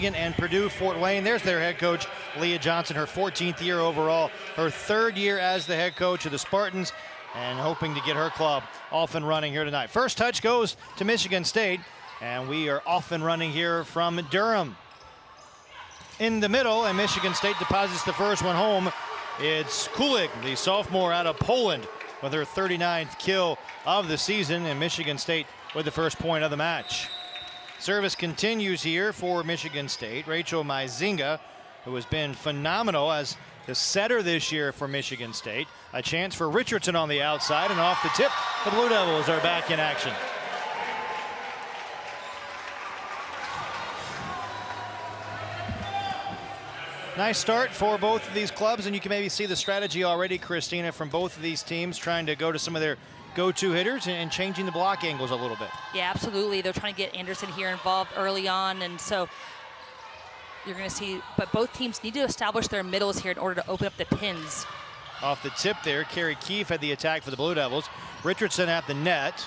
Michigan and Purdue Fort Wayne. There's their head coach, Leah Johnson, her 14th year overall, her 3rd year as the head coach of the Spartans, and hoping to get her club off and running here tonight. First touch goes to Michigan State, and we are off and running here from Durham. In the middle, and Michigan State deposits the first one home. It's Kulig, the sophomore out of Poland, with her 39th kill of the season, and Michigan State with the first point of the match. Service continues here for Michigan State. Rachel Maizinga, who has been phenomenal as the setter this year for Michigan State. A chance for Richardson on the outside, and off the tip, the Blue Devils are back in action. Nice start for both of these clubs, and you can maybe see the strategy already, Christina, from both of these teams trying to go to some of their go-to hitters and changing the block angles a little bit. Yeah, absolutely. They're trying to get Anderson here involved early on, and so you're going to see, but both teams need to establish their middles here in order to open up the pins. Off the tip there, Carrie Keefe had the attack for the Blue Devils. Richardson at the net.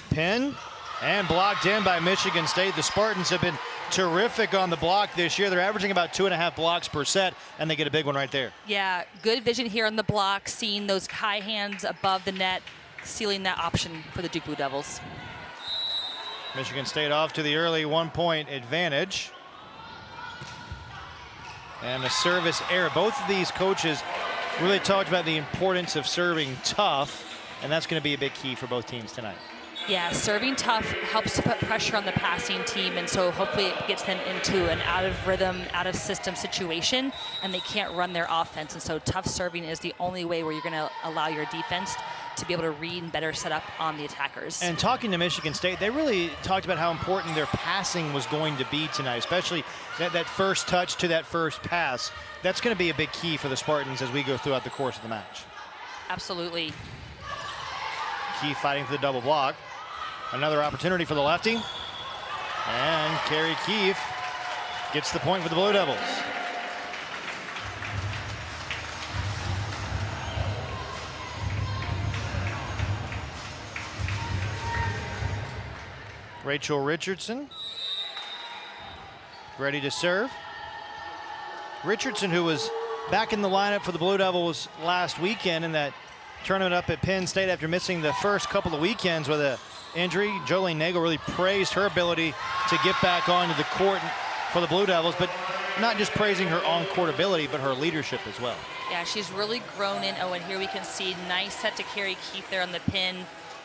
Pin, and blocked in by Michigan State. The Spartans have been terrific on the block this year. They're averaging about 2.5 blocks per set, and they get a big one right there. Yeah, good vision here on the block, seeing those high hands above the net, sealing that option for the Duke Blue Devils. Michigan State off to the early 1-point advantage. And a service error. Both of these coaches really talked about the importance of serving tough, and that's going to be a big key for both teams tonight. Yeah, serving tough helps to put pressure on the passing team, and so hopefully it gets them into an out of rhythm, out of system situation, and they can't run their offense. And so tough serving is the only way where you're going to allow your defense to be able to read and better set up on the attackers. And talking to Michigan State, they really talked about how important their passing was going to be tonight, especially that first touch to that first pass. That's going to be a big key for the Spartans as we go throughout the course of the match. Absolutely. Keefe fighting for the double block. Another opportunity for the lefty. And Carrie Keefe gets the point for the Blue Devils. Rachel Richardson ready to serve. Richardson, who was back in the lineup for the Blue Devils last weekend in that tournament up at Penn State after missing the first couple of weekends with a injury. Jolene Nagel really praised her ability to get back onto the court for the Blue Devils, but not just praising her on-court ability, but her leadership as well. Yeah, she's really grown in. Oh, and here we can see nice set to Carrie Keefe there on the pin,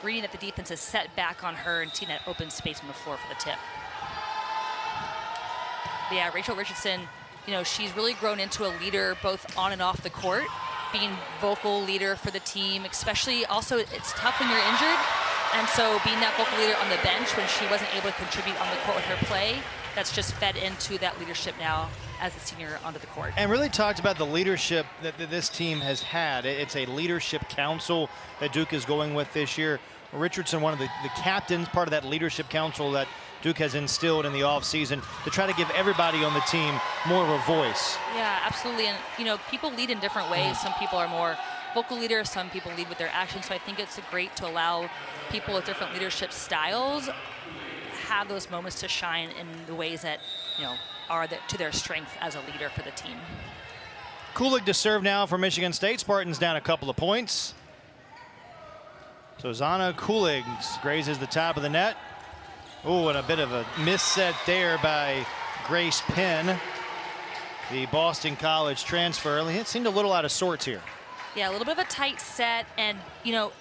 reading that the defense is set back on her and seeing that open space on the floor for the tip. But yeah, Rachel Richardson, you know, she's really grown into a leader both on and off the court, being vocal leader for the team, especially also it's tough when you're injured. And so being that vocal leader on the bench when she wasn't able to contribute on the court with her play, that's just fed into that leadership now as a senior onto the court. And really talked about the leadership that this team has had. It's a leadership council that Duke is going with this year. Richardson, one of the captains, part of that leadership council that Duke has instilled in the offseason to try to give everybody on the team more of a voice. Yeah, absolutely. And, you know, people lead in different ways. Some people are more vocal leaders, some people lead with their actions. So I think it's great to allow people with different leadership styles have those moments to shine in the ways that, you know, are to their strength as a leader for the team. Kulig to serve now for Michigan State. Spartans down a couple of points. So Zana Kulig grazes the top of the net. Oh, and a bit of a misset there by Grace Penn, the Boston College transfer. It seemed a little out of sorts here. Yeah, a little bit of a tight set, and, you know,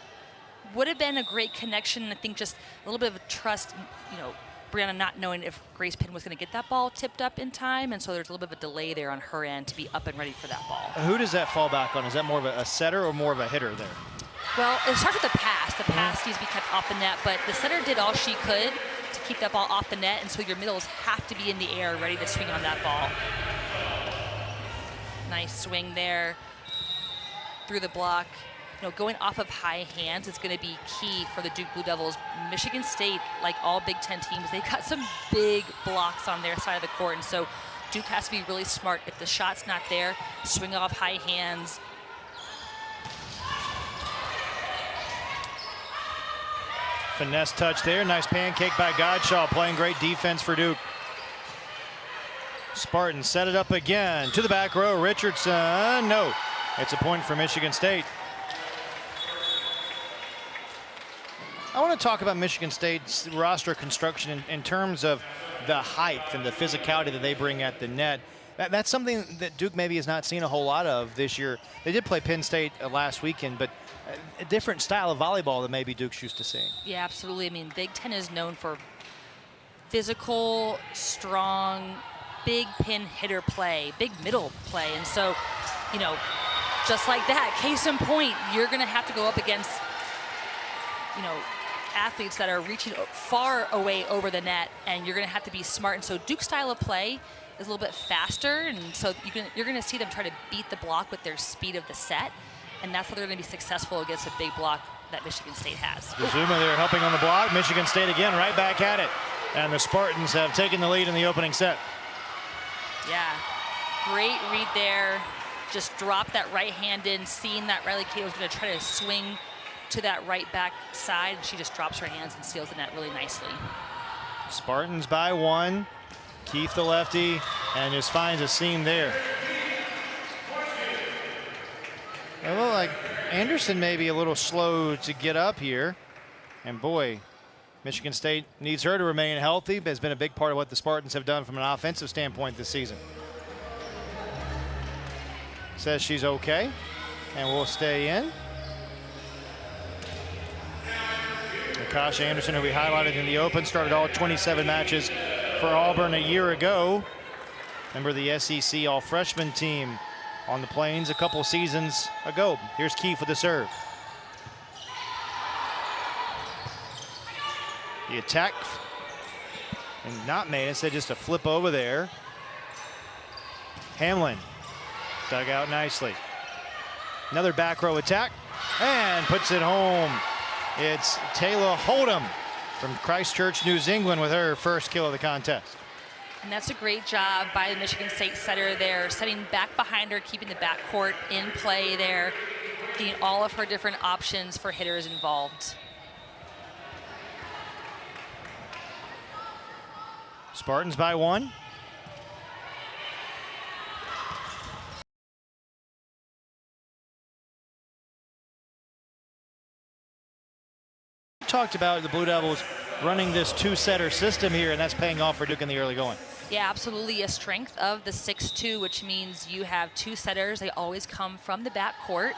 would have been a great connection. I think just a little bit of a trust, you know, Brianna not knowing if Grace Penn was going to get that ball tipped up in time, and so there's a little bit of a delay there on her end to be up and ready for that ball. Who does that fall back on? Is that more of a setter or more of a hitter there? Well, it starts with the pass. The pass needs to be kept off the net, but the setter did all she could to keep that ball off the net, and so your middles have to be in the air ready to swing on that ball. Nice swing there through the block. You know, going off of high hands is going to be key for the Duke Blue Devils. Michigan State, like all Big Ten teams, they've got some big blocks on their side of the court, and so Duke has to be really smart. If the shot's not there, swing off high hands. Finesse touch there. Nice pancake by Godshaw, playing great defense for Duke. Spartans set it up again to the back row. Richardson, no. It's a point for Michigan State. I want to talk about Michigan State's roster construction in terms of the height and the physicality that they bring at the net. That's something that Duke maybe has not seen a whole lot of this year. They did play Penn State last weekend, but a different style of volleyball than maybe Duke's used to seeing. Yeah, absolutely. I mean, Big Ten is known for physical, strong, big pin hitter play, big middle play. And so, you know, just like that, case in point, you're going to have to go up against, you know, athletes that are reaching far away over the net, and you're going to have to be smart. And so Duke's style of play is a little bit faster, and so you're going to see them try to beat the block with their speed of the set, and that's how they're going to be successful against a big block that Michigan State has. Zuma there helping on the block. Michigan State again right back at it, and the Spartans have taken the lead in the opening set. Yeah, great read there. Just dropped that right hand in, seeing that Riley Cato was going to try to swing to that right back side. She just drops her hands and seals the net really nicely. Spartans by 1. Keith the lefty, and just finds a seam there. It looked like Anderson may be a little slow to get up here. And boy, Michigan State needs her to remain healthy, but has been a big part of what the Spartans have done from an offensive standpoint this season. Says she's okay, and will stay in. Natasha Anderson, who we highlighted in the Open, started all 27 matches for Auburn a year ago. Remember the SEC all-freshman team on the Plains a couple seasons ago. Here's Keith with the serve. The attack, and not made, instead just a flip over there. Hamlin dug out nicely. Another back row attack, and puts it home. It's Taylor Hold'em from Christchurch, New England, with her first kill of the contest. And that's a great job by the Michigan State setter there, setting back behind her, keeping the backcourt in play there, getting all of her different options for hitters involved. Spartans by 1. Talked about the Blue Devils running this two-setter system here, and that's paying off for Duke in the early going. Yeah, absolutely. A strength of the 6-2, which means you have two setters. They always come from the back court.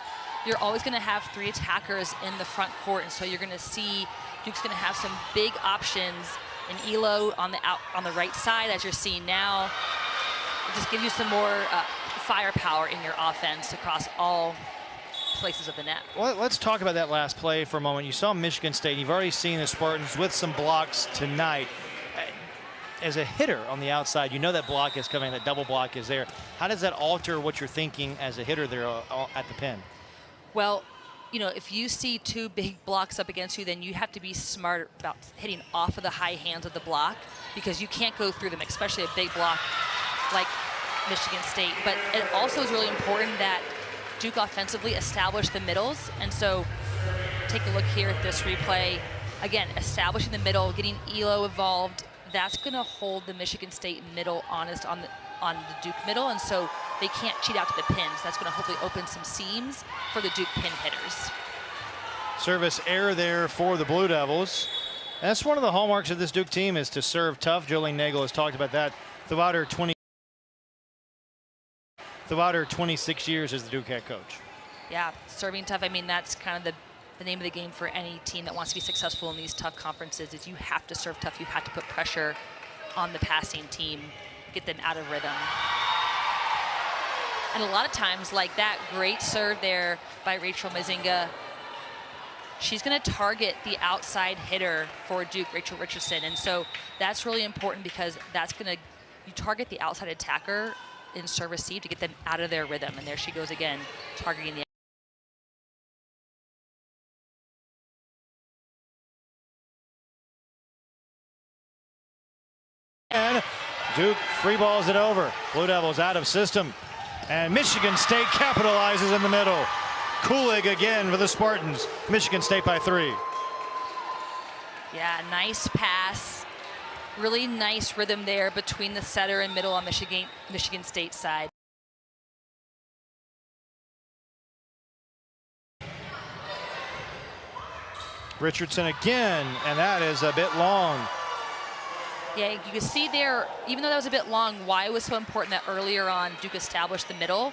You're always going to have 3 attackers in the front court, and so you're going to see Duke's going to have some big options in Elo on the right side, as you're seeing now. It just gives you some more firepower in your offense across all places of the net. Well, let's talk about that last play for a moment. You saw Michigan State. You've already seen the Spartans with some blocks tonight. As a hitter on the outside, you know that block is coming, that double block is there. How does that alter what you're thinking as a hitter there at the pin? Well, you know, if you see 2 big blocks up against you, then you have to be smart about hitting off of the high hands of the block, because you can't go through them, especially a big block like Michigan State. But it also is really important that Duke offensively establish the middles, and so take a look here at this replay. Again, establishing the middle, getting Elo involved, that's going to hold the Michigan State middle honest on the Duke middle, and so they can't cheat out to the pins. That's going to hopefully open some seams for the Duke pin hitters. Service error there for the Blue Devils. That's one of the hallmarks of this Duke team, is to serve tough. Jolene Nagel has talked about that throughout her 26 years as the Duke head coach. Yeah, serving tough. I mean, that's kind of the name of the game for any team that wants to be successful in these tough conferences, is you have to serve tough. You have to put pressure on the passing team, get them out of rhythm. And a lot of times, like that great serve there by Rachel Mazinga, she's going to target the outside hitter for Duke, Rachel Richardson. And so that's really important, because that's going to, you target the outside attacker in serve receive to get them out of their rhythm. And there she goes again, targeting the and Duke free balls it over. Blue Devils out of system, and Michigan State capitalizes in the middle. Kulig again for the Spartans. Michigan State by 3. Yeah, nice pass. Really nice rhythm there between the setter and middle on Michigan State side. Richardson again, and that is a bit long. Yeah, you can see there, even though that was a bit long, why it was so important that earlier on Duke established the middle.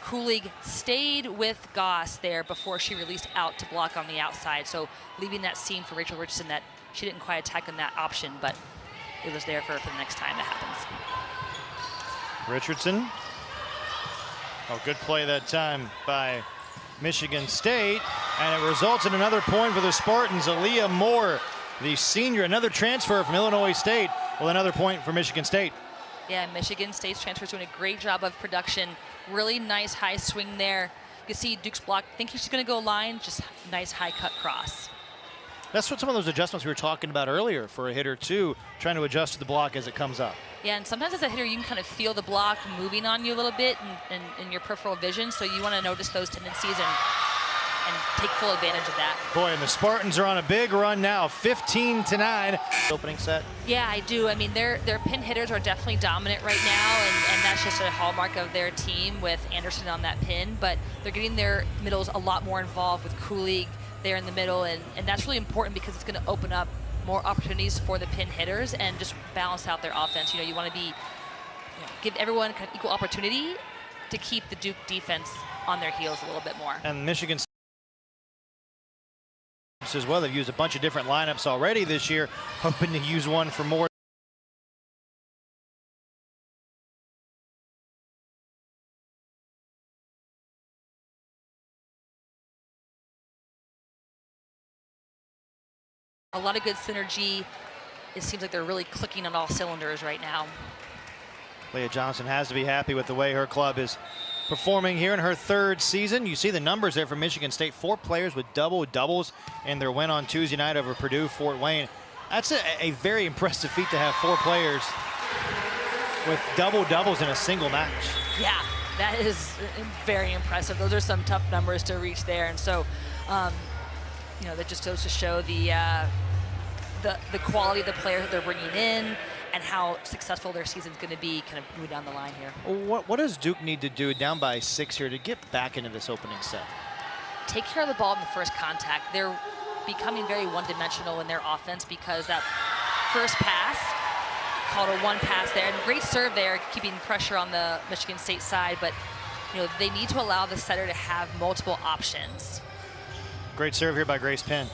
Kulig stayed with Goss there before she released out to block on the outside. So leaving that seam for Rachel Richardson that she didn't quite attack on that option, but it was there for her for the next time that happens. Richardson. Oh, good play that time by Michigan State, and it results in another point for the Spartans. Aaliyah Moore, the senior, another transfer from Illinois State, with another point for Michigan State. Yeah, Michigan State's transfer's doing a great job of production. Really nice high swing there. You can see Duke's block, think she's going to go line, just nice high cut cross. That's what some of those adjustments we were talking about earlier for a hitter too, trying to adjust to the block as it comes up. Yeah, and sometimes as a hitter you can kind of feel the block moving on you a little bit in your peripheral vision, so you want to notice those tendencies and take full advantage of that. Boy, and the Spartans are on a big run now, 15-9. Opening set. Yeah, I do. I mean, their pin hitters are definitely dominant right now, and that's just a hallmark of their team with Anderson on that pin, but they're getting their middles a lot more involved with Kulig there in the middle, and that's really important because it's going to open up more opportunities for the pin hitters and just balance out their offense. You know, you want to give everyone kind of equal opportunity to keep the Duke defense on their heels a little bit more. And Michigan as well, they've used a bunch of different lineups already this year, hoping to use one for more. A lot of good synergy. It seems like they're really clicking on all cylinders right now. Leah Johnson has to be happy with the way her club is performing here in her third season. You see the numbers there for Michigan State. 4 players with double-doubles in their win on Tuesday night over Purdue Fort Wayne. That's a very impressive feat to have 4 players with double-doubles in a single match. Yeah, that is very impressive. Those are some tough numbers to reach there. And so, you know, that just goes to show the quality of the players that they're bringing in and how successful their season's going to be kind of moving down the line here. What does Duke need to do down by 6 here to get back into this opening set? Take care of the ball in the first contact. They're becoming very one-dimensional in their offense because that first pass, called a one pass there, and great serve there, keeping pressure on the Michigan State side, but you know, they need to allow the setter to have multiple options. Great serve here by Grace Penn.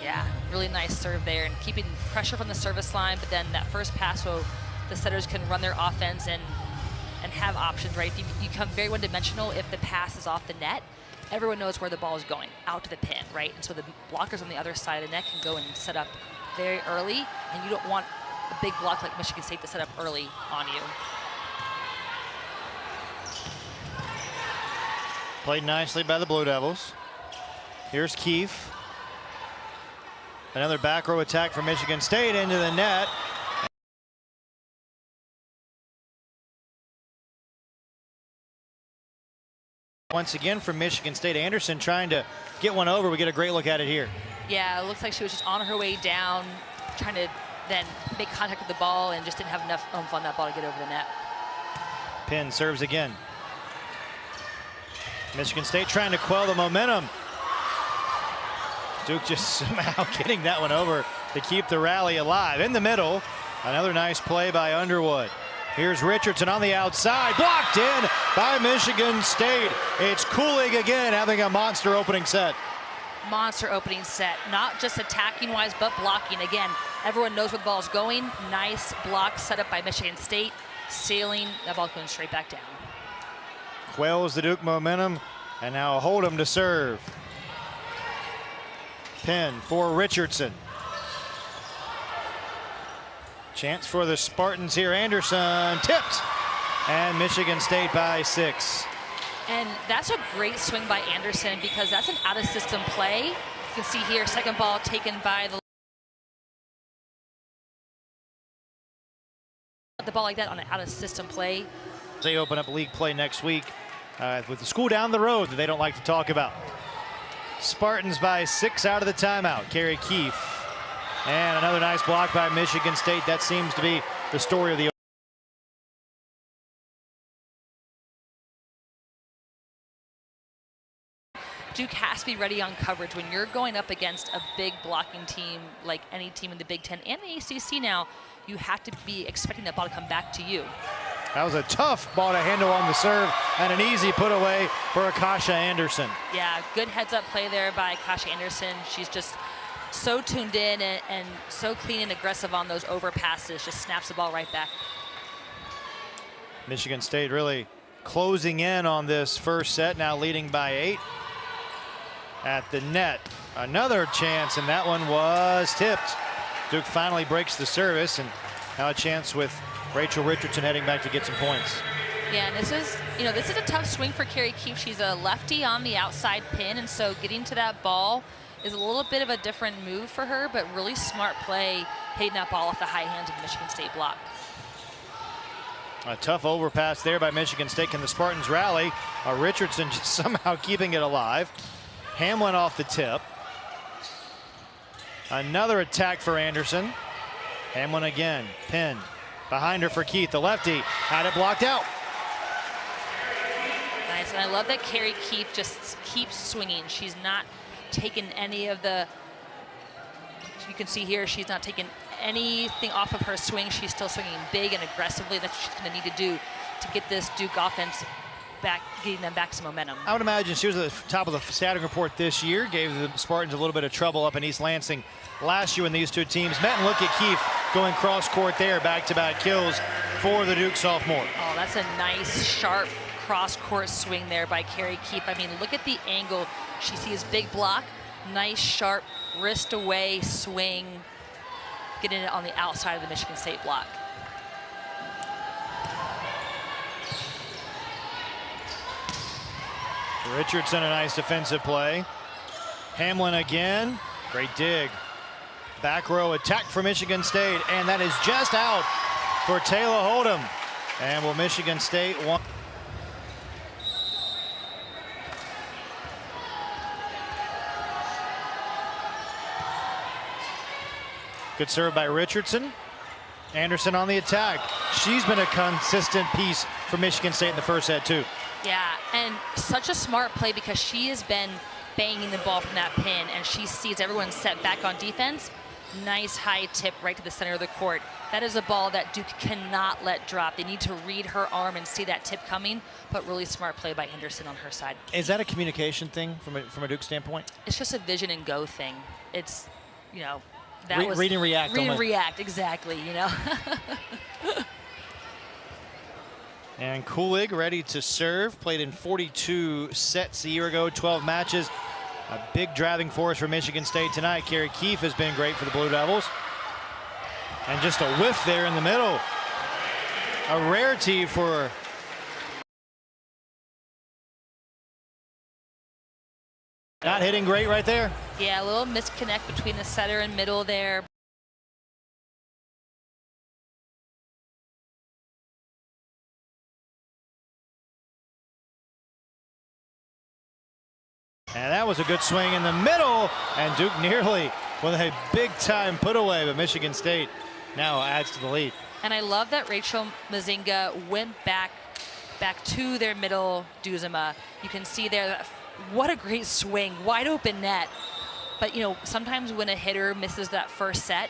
Yeah, really nice serve there and keeping pressure from the service line, but then that first pass so the setters can run their offense and have options, right? If you become very one-dimensional, if the pass is off the net, everyone knows where the ball is going, out to the pin, right? And so the blockers on the other side of the net can go and set up very early, and you don't want a big block like Michigan State to set up early on you. Played nicely by the Blue Devils. Here's Keefe. Another back row attack for Michigan State into the net. Once again from Michigan State, Anderson trying to get one over. We get a great look at it here. Yeah, it looks like she was just on her way down, trying to then make contact with the ball and just didn't have enough oomph on that ball to get over the net. Penn serves again. Michigan State trying to quell the momentum. Duke just somehow getting that one over to keep the rally alive. In the middle, another nice play by Underwood. Here's Richardson on the outside, blocked in by Michigan State. It's Kulig again having a monster opening set. Monster opening set, not just attacking wise, but blocking. Again, everyone knows where the ball's going. Nice block set up by Michigan State, sailing, that ball going straight back down. Quells the Duke momentum, and now Hold'em to serve. Penn for Richardson. Chance for the Spartans here. Anderson tipped, and Michigan State by 6. And that's a great swing by Anderson because that's an out-of-system play. You can see here, second ball taken by the ball like that on an out-of-system play. They open up league play next week with the school down the road that they don't like to talk about. Spartans by 6 out of the timeout. Carrie Keefe And another nice block by Michigan State. That seems to be the story of the Duke has to be ready on coverage. When you're going up against a big blocking team like any team in the Big Ten and the ACC now, you have to be expecting that ball to come back to you. That was a tough ball to handle on the serve and an easy put away for Akasha Anderson. Yeah, good heads-up play there by Akasha Anderson. She's just so tuned in and so clean and aggressive on those overpasses. Just snaps the ball right back. Michigan State really closing in on this first set, now leading by 8. At the net, another chance, and that one was tipped. Duke finally breaks the service, and now a chance with Rachel Richardson heading back to get some points. Yeah, and this is a tough swing for Carrie Keefe. She's a lefty on the outside pin, and so getting to that ball is a little bit of a different move for her, but really smart play hitting that ball off the high hands of the Michigan State block. A tough overpass there by Michigan State. Can the Spartans rally? Richardson just somehow keeping it alive. Hamlin off the tip. Another attack for Anderson. Hamlin again, pin. Behind her for Keith, the lefty, had it blocked out. Nice, and I love that Carrie Keefe just keeps swinging. She's not taking any of the, you can see here, she's not taking anything off of her swing. She's still swinging big and aggressively. That's what she's gonna need to do to get this Duke offense back, getting them back some momentum. I would imagine she was at the top of the scouting report this year, gave the Spartans a little bit of trouble up in East Lansing last year when these two teams met. And look at Keefe going cross court there, back-to-back kills for the Duke sophomore. Oh, that's a nice, sharp cross court swing there by Carrie Keefe. I mean, look at the angle. She sees big block, nice, sharp, wrist away swing, getting it on the outside of the Michigan State block. Richardson, a nice defensive play. Hamlin again, great dig. Back row attack for Michigan State, and that is just out for Taylor Hold'em. And will Michigan State want? Good serve by Richardson. Anderson on the attack. She's been a consistent piece for Michigan State in the first set too. Yeah, and such a smart play because she has been banging the ball from that pin, and she sees everyone set back on defense. Nice high tip right to the center of the court. That is a ball that Duke cannot let drop. They need to read her arm and see that tip coming, but really smart play by Anderson on her side. Is that a communication thing from a Duke standpoint? It's just a vision and go thing. It's, you know, that was read and react. Read and react, exactly, you know. And Kulig ready to serve. Played in 42 sets a year ago, 12 matches. A big driving force for Michigan State tonight. Carrie Keefe has been great for the Blue Devils. And just a whiff there in the middle. A rarity for not hitting great right there. Yeah, a little misconnect between the setter and middle there. And that was a good swing in the middle, and Duke nearly with a big-time put away, but Michigan State now adds to the lead. And I love that Rachel Mazinga went back to their middle Duzema. You can see there, what a great swing, wide open net. But, you know, sometimes when a hitter misses that first set,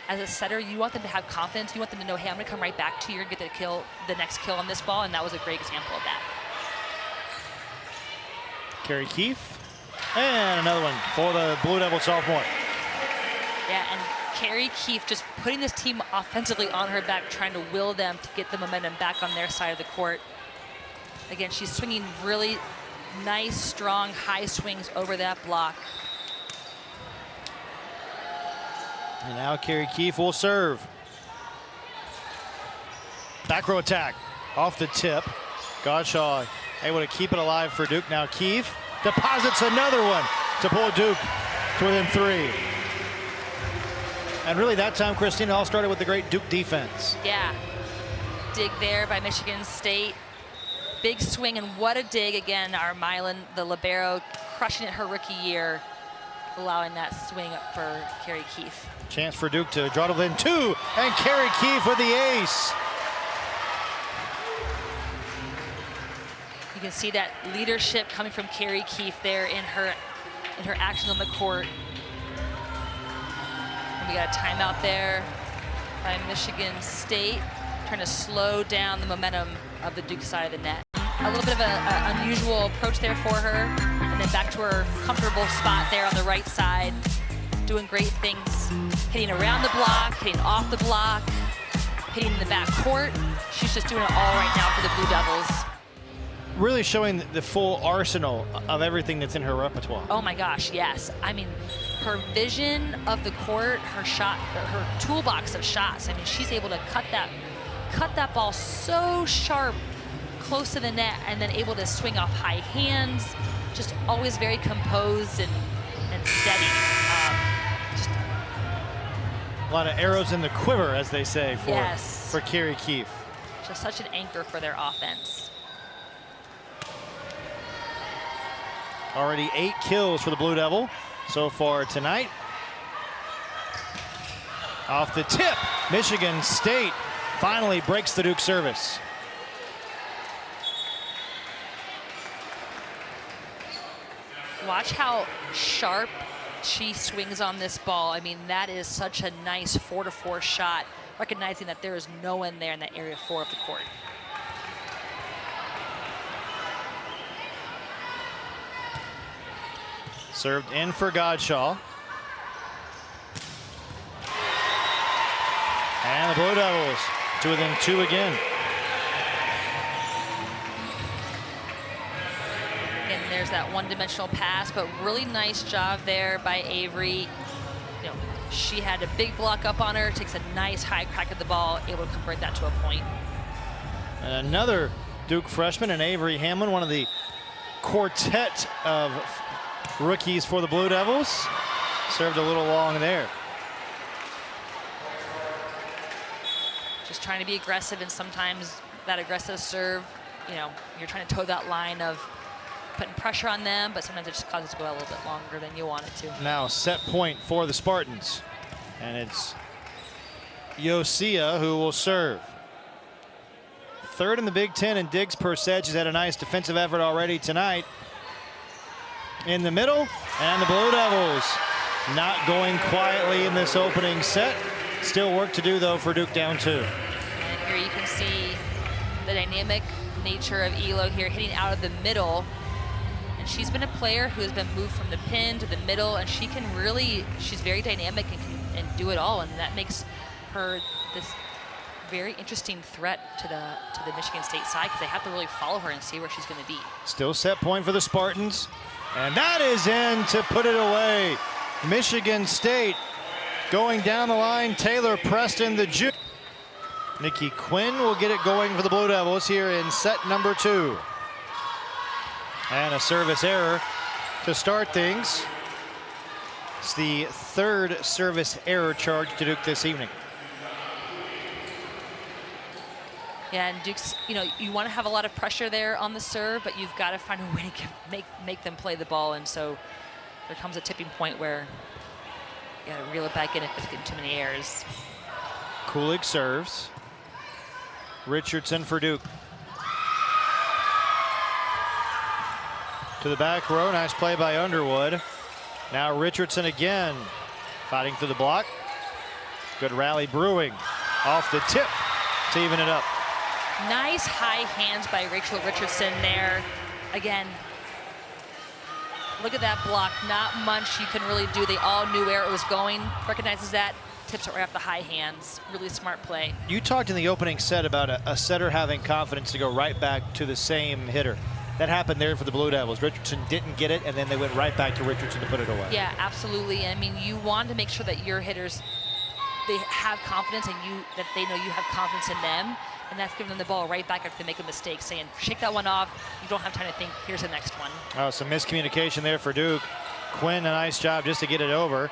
as a setter, you want them to have confidence. You want them to know, hey, I'm going to come right back to you and get the next kill on this ball, and that was a great example of that. Carrie Keefe. And another one for the Blue Devil sophomore. Yeah, and Carrie Keefe just putting this team offensively on her back, trying to will them to get the momentum back on their side of the court. Again, she's swinging really nice, strong, high swings over that block. And now Carrie Keefe will serve. Back row attack off the tip. Godshaw able to keep it alive for Duke. Now Keefe deposits another one to pull Duke to within 3. And really that time, Christina, all started with the great Duke defense. Yeah, dig there by Michigan State. Big swing, and what a dig again. Our Milan, the libero, crushing it her rookie year. allowing that swing up for Carrie Keefe. Chance for Duke to draw to within 2, and Carrie Keefe with the ace. You can see that leadership coming from Carrie Keefe there in her action on the court. And we got a timeout there by Michigan State, trying to slow down the momentum of the Duke side of the net. A little bit of an unusual approach there for her, and then back to her comfortable spot there on the right side, doing great things, hitting around the block, hitting off the block, hitting in the back court. She's just doing it all right now for the Blue Devils. Really showing the full arsenal of everything that's in her repertoire. Oh my gosh, yes. I mean, her vision of the court, her shot, her toolbox of shots. I mean, she's able to cut that ball so sharp, close to the net, and then able to swing off high hands. Just always very composed and steady. Just a lot of arrows in the quiver, as they say, for Carrie Keefe. Just such an anchor for their offense. Already 8 kills for the Blue Devil so far tonight. Off the tip, Michigan State finally breaks the Duke service. Watch how sharp she swings on this ball. I mean, that is such a nice 4-to-4 shot, recognizing that there is no one there in that area 4 of the court. Served in for Godshaw. And the Blue Devils to within 2 again. And there's that one-dimensional pass, but really nice job there by Avery. You know, she had a big block up on her, takes a nice high crack at the ball, able to convert that to a point. And another Duke freshman, and Avery Hamlin, one of the quartet of rookies for the Blue Devils. Served a little long there. Just trying to be aggressive, and sometimes that aggressive serve, you know, you're trying to toe that line of putting pressure on them, but sometimes it just causes it to go a little bit longer than you want it to. Now set point for the Spartans, and it's Yosia who will serve. 3rd in the Big Ten in digs per set. She's had a nice defensive effort already tonight. In the middle, and the Blue Devils not going quietly in this opening set. Still work to do, though, for Duke down 2. And here you can see the dynamic nature of Elo here, hitting out of the middle. And she's been a player who has been moved from the pin to the middle, and she can really, she's very dynamic and do it all, and that makes her this very interesting threat to the Michigan State side, because they have to really follow her and see where she's going to be. Still set point for the Spartans. And that is in to put it away. Michigan State going down the line. Taylor Preston, the junior. Nikki Quinn will get it going for the Blue Devils here in set number 2. And a service error to start things. It's the 3rd service error charge to Duke this evening. Yeah, and Duke's, you know, you want to have a lot of pressure there on the serve, but you've got to find a way to make them play the ball, and so there comes a tipping point where you got to reel it back in if it's getting too many errors. Kulig serves. Richardson for Duke. To the back row, nice play by Underwood. Now Richardson again, fighting through the block. Good rally brewing. Off the tip to even it up. Nice high hands by Rachel Richardson there. Again, look at that block. Not much you can really do. They all knew where it was going. Recognizes that, tips it right off the high hands. Really smart play. You talked in the opening set about a setter having confidence to go right back to the same hitter. That happened there for the Blue Devils. Richardson didn't get it, and then they went right back to Richardson to put it away. Yeah, absolutely. I mean, you want to make sure that your hitters, they have confidence, and that they know you have confidence in them. And that's giving them the ball right back after they make a mistake, saying, shake that one off. You don't have time to think, here's the next one. Oh, some miscommunication there for Duke. Quinn, a nice job just to get it over.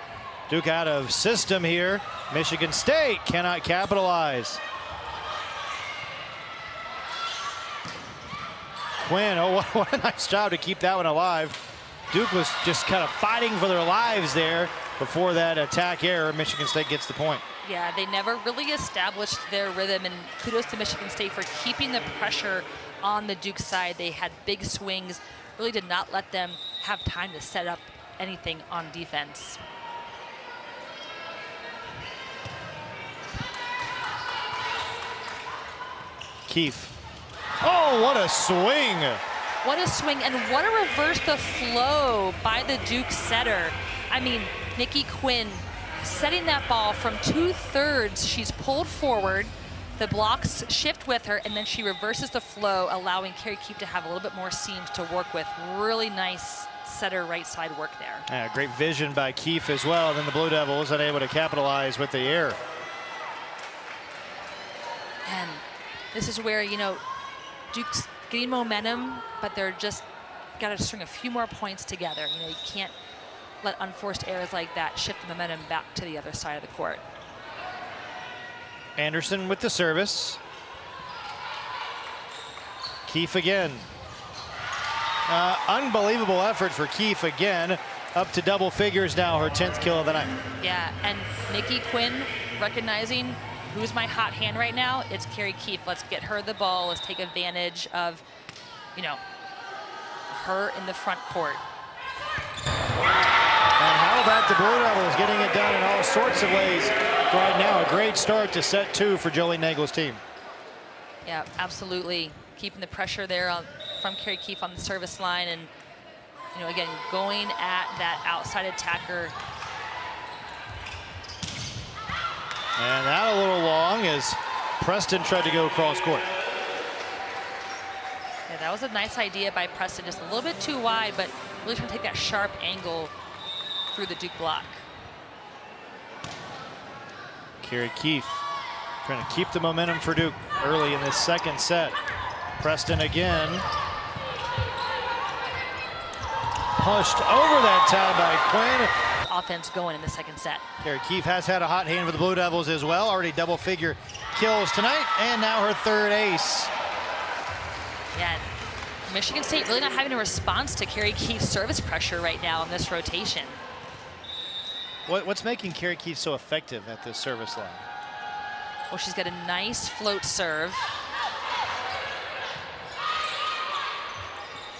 Duke out of system here. Michigan State cannot capitalize. Quinn, oh, what a nice job to keep that one alive. Duke was just kind of fighting for their lives there before that attack error. Michigan State gets the point. Yeah, they never really established their rhythm, and kudos to Michigan State for keeping the pressure on the Duke side. They had big swings, really did not let them have time to set up anything on defense. Keefe. Oh, what a swing. What a swing, and what a reverse the flow by the Duke setter. I mean, Nikki Quinn setting that ball from 2/3. She's pulled forward. The blocks shift with her, and then she reverses the flow, allowing Carrie Keefe to have a little bit more seams to work with. Really nice setter right side work there. Yeah, great vision by Keefe as well. Then the Blue Devils unable to capitalize with the error. And this is where, you know, Duke's getting momentum, but they're just got to string a few more points together. You know, you can't let unforced errors like that shift the momentum back to the other side of the court. Anderson with the service. Keefe again. Unbelievable effort for Keefe again. Up to double figures now, her 10th kill of the night. Yeah, and Nikki Quinn recognizing who's my hot hand right now. It's Carrie Keefe. Let's get her the ball. Let's take advantage of, you know, her in the front court. And how about the Blue Devils getting it done in all sorts of ways right now? A great start to set 2 for Jolene Nagel's team. Yeah, absolutely. Keeping the pressure there from Carrie Keefe on the service line, and, you know, again, going at that outside attacker. And that a little long as Preston tried to go cross court. Yeah, that was a nice idea by Preston, just a little bit too wide, but really trying to take that sharp angle through the Duke block. Carrie Keefe trying to keep the momentum for Duke early in this second set. Preston again. Pushed over that time by Quinn. Offense going in the second set. Carrie Keefe has had a hot hand for the Blue Devils as well. Already double figure kills tonight, and now her 3rd ace. Yeah, Michigan State really not having a response to Carrie Keefe's service pressure right now in this rotation. What's making Carrie Keefe so effective at this service line? Well, she's got a nice float serve.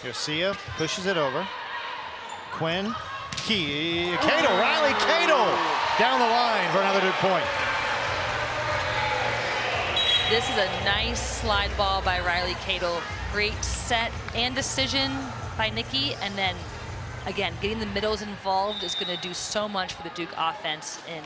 Garcia pushes it over. Quinn, Cato, Riley Cato down the line for another Duke point. This is a nice slide ball by Riley Cato. Great set and decision by Nikki, and then again, getting the middles involved is going to do so much for the Duke offense in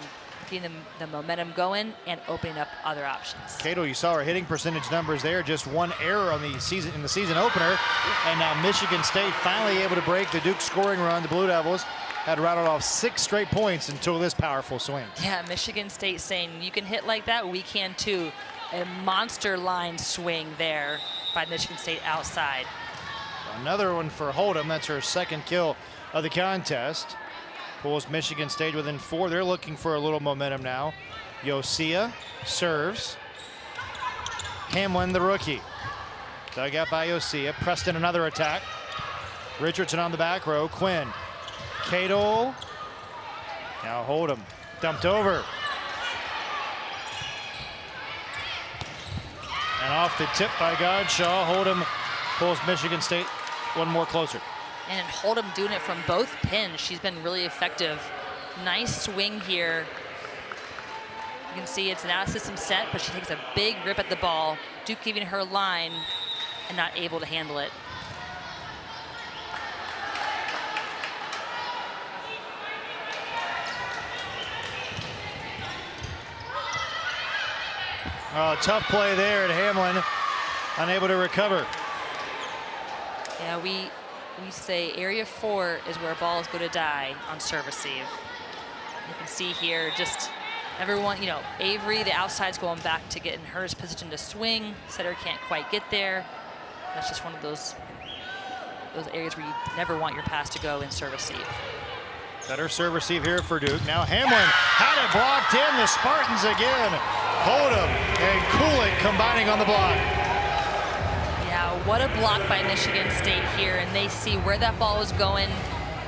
getting the momentum going and opening up other options. Cato, you saw her hitting percentage numbers there, just 1 error on the season in the season opener, and now Michigan State finally able to break the Duke scoring run. The Blue Devils had rattled off 6 straight points until this powerful swing. Yeah, Michigan State saying you can hit like that, we can too. A monster line swing there by Michigan State outside. Another one for Hold'em. That's her 2nd kill of the contest. Pulls Michigan State within 4. They're looking for a little momentum now. Yosia serves. Hamlin, the rookie. Dug out by Yosia. Preston, another attack. Richardson on the back row. Quinn. Cato. Now Hold'em. Dumped over. And off the tip by Godshaw. Hold'em pulls Michigan State one more closer. And Hold'em doing it from both pins. She's been really effective. Nice swing here. You can see it's an out-of-system set, but she takes a big rip at the ball. Duke giving her line and not able to handle it. Oh, tough play there at Hamlin. Unable to recover. Yeah, we say area 4 is where balls go to die on serve receive. You can see here just everyone, you know, Avery, the outside's going back to get in her position to swing. Setter can't quite get there. That's just one of those areas where you never want your pass to go in serve receive. Better serve receive here for Duke. Now Hamlin had it blocked in. The Spartans again. Hold'em and Kulik combining on the block. Yeah, what a block by Michigan State here, and they see where that ball was going.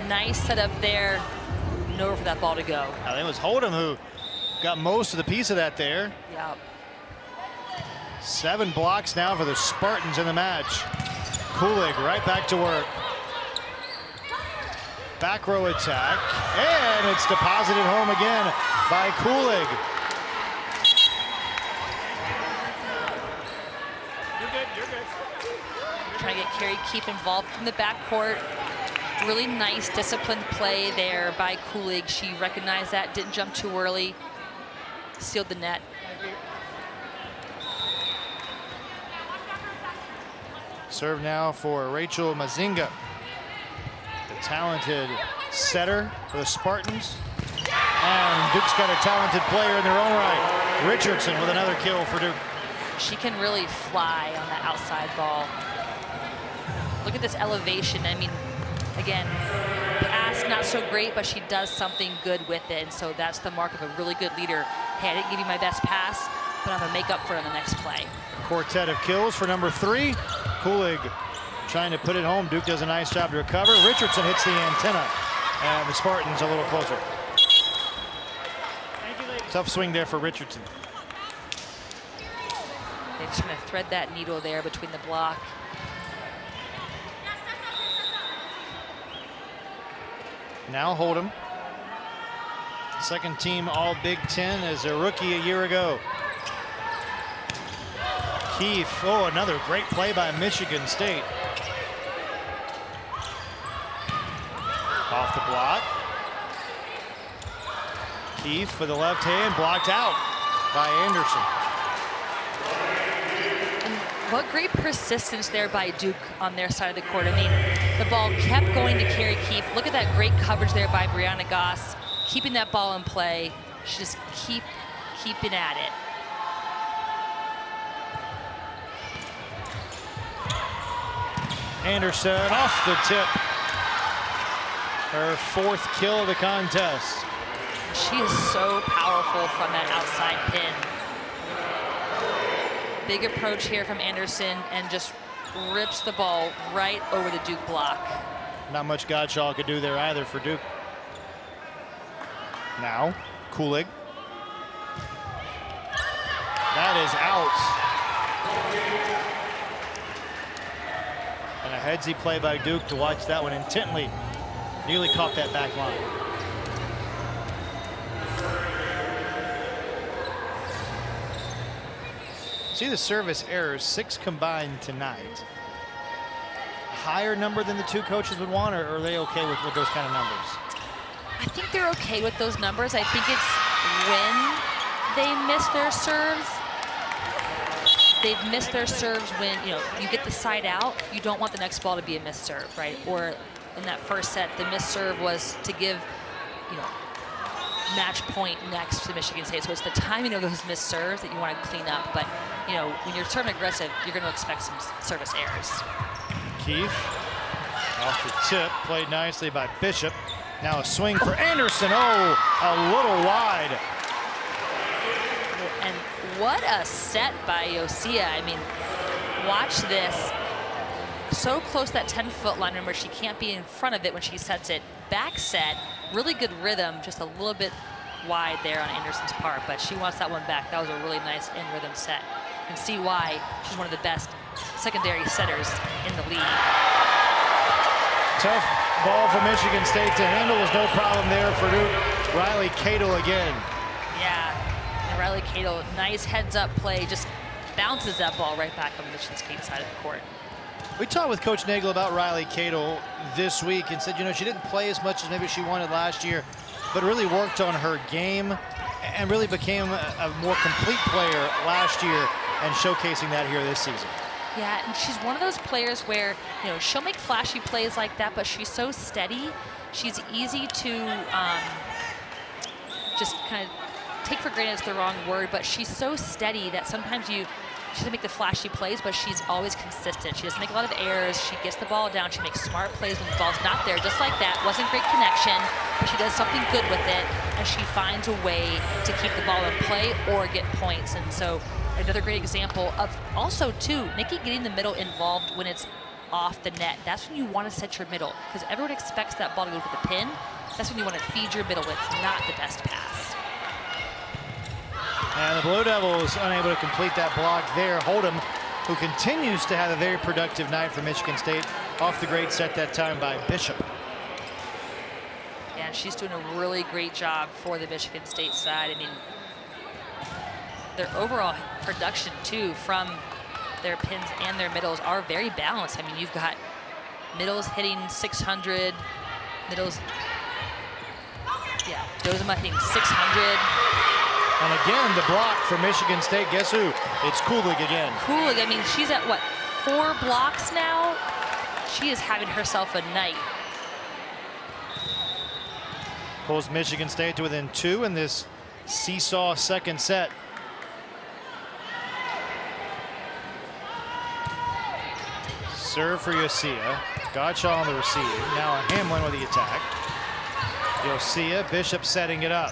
Nice setup there. Nowhere for that ball to go. I think it was Hold'em who got most of the piece of that there. Yep. 7 blocks now for the Spartans in the match. Kulig right back to work. Back row attack, and it's deposited home again by Kulig. You're good. Trying to get Carrie Keefe involved from the backcourt. Really nice disciplined play there by Kulig. She recognized that, didn't jump too early, sealed the net. Serve now for Rachel Mazinga, the talented setter for the Spartans. And Duke's got a talented player in their own right. Richardson with another kill for Duke. She can really fly on that outside ball. Look at this elevation. I mean, again, pass not so great, but she does something good with it. And so that's the mark of a really good leader. Hey, I didn't give you my best pass, but I'm gonna make up for it in the next play. Quartet of kills for number 3. Kulig trying to put it home. Duke does a nice job to recover. Richardson hits the antenna, and the Spartans a little closer. Tough swing there for Richardson. They're just trying to thread that needle there between the block. Now Hold'em. Second team All Big Ten as a rookie a year ago. Keefe, oh, another great play by Michigan State. Off the block. Keefe with the left hand, blocked out by Anderson. And what great persistence there by Duke on their side of the court. I mean, the ball kept going to Carrie Keefe. Look at that great coverage there by Brianna Goss, keeping that ball in play. She just keeping at it. Anderson off the tip. Her 4th kill of the contest. She is so powerful from that outside pin. Big approach here from Anderson and just rips the ball right over the Duke block. Not much Godshaw could do there either for Duke. Now, Kulig. That is out. And a headsy play by Duke to watch that one intently. Nearly caught that back line. See the service errors, 6 combined tonight. Higher number than the 2 coaches would want, or are they okay with those kind of numbers? I think they're okay with those numbers. I think it's when they miss their serves. They've missed their serves when, you know, you get the side out, you don't want the next ball to be a missed serve, right? Or in that first set, the missed serve was to give, you know, match point next to Michigan State. So it's the timing of those missed serves that you want to clean up. But, you know, when you're serving aggressive, you're going to expect some service errors. Keefe off the tip, played nicely by Bishop. Now a swing for Anderson. Oh, a little wide. And what a set by Yosia. I mean, watch this. So close to that 10-foot line. Remember, she can't be in front of it when she sets it. Back set, really good rhythm, just a little bit wide there on Anderson's part, but she wants that one back. That was a really nice in-rhythm set. You can see why she's one of the best secondary setters in the league. Tough ball for Michigan State to handle. Was no problem there for Duke. Riley Cadle again. Yeah, and Riley Cadle, nice heads-up play, just bounces that ball right back on the Michigan State side of the court. We talked with Coach Nagel about Riley Cadle this week and said, you know, she didn't play as much as maybe she wanted last year, but really worked on her game and really became a more complete player last year and showcasing that here this season. Yeah, and she's one of those players where, you know, she'll make flashy plays like that, but she's so steady. She's easy to just kind of take for granted is the wrong word, but she's so steady that sometimes she doesn't make the flashy plays, but she's always consistent. She doesn't make a lot of errors. She gets the ball down. She makes smart plays when the ball's not there, just like that. Wasn't great connection, but she does something good with it, and she finds a way to keep the ball in play or get points. And so another great example of also, too, Nikki getting the middle involved when it's off the net. That's when you want to set your middle, because everyone expects that ball to go to the pin. That's when you want to feed your middle. It's not the best pass. And the Blue Devils unable to complete that block there. Hold'em, who continues to have a very productive night for Michigan State, off the great set that time by Bishop. Yeah, and she's doing a really great job for the Michigan State side. I mean, their overall production too from their pins and their middles are very balanced. I mean, you've got middles hitting 600, middles, yeah, Dozema hitting 600. And again, the block for Michigan State. Guess who? It's Kulig again. Kulig, I mean, she's at what, 4 blocks now? She is having herself a night. Pulls Michigan State to within 2 in this seesaw second set. Serve for Yosia. Gottschall on the receive. Now Hamlin with the attack. Yosia, Bishop setting it up.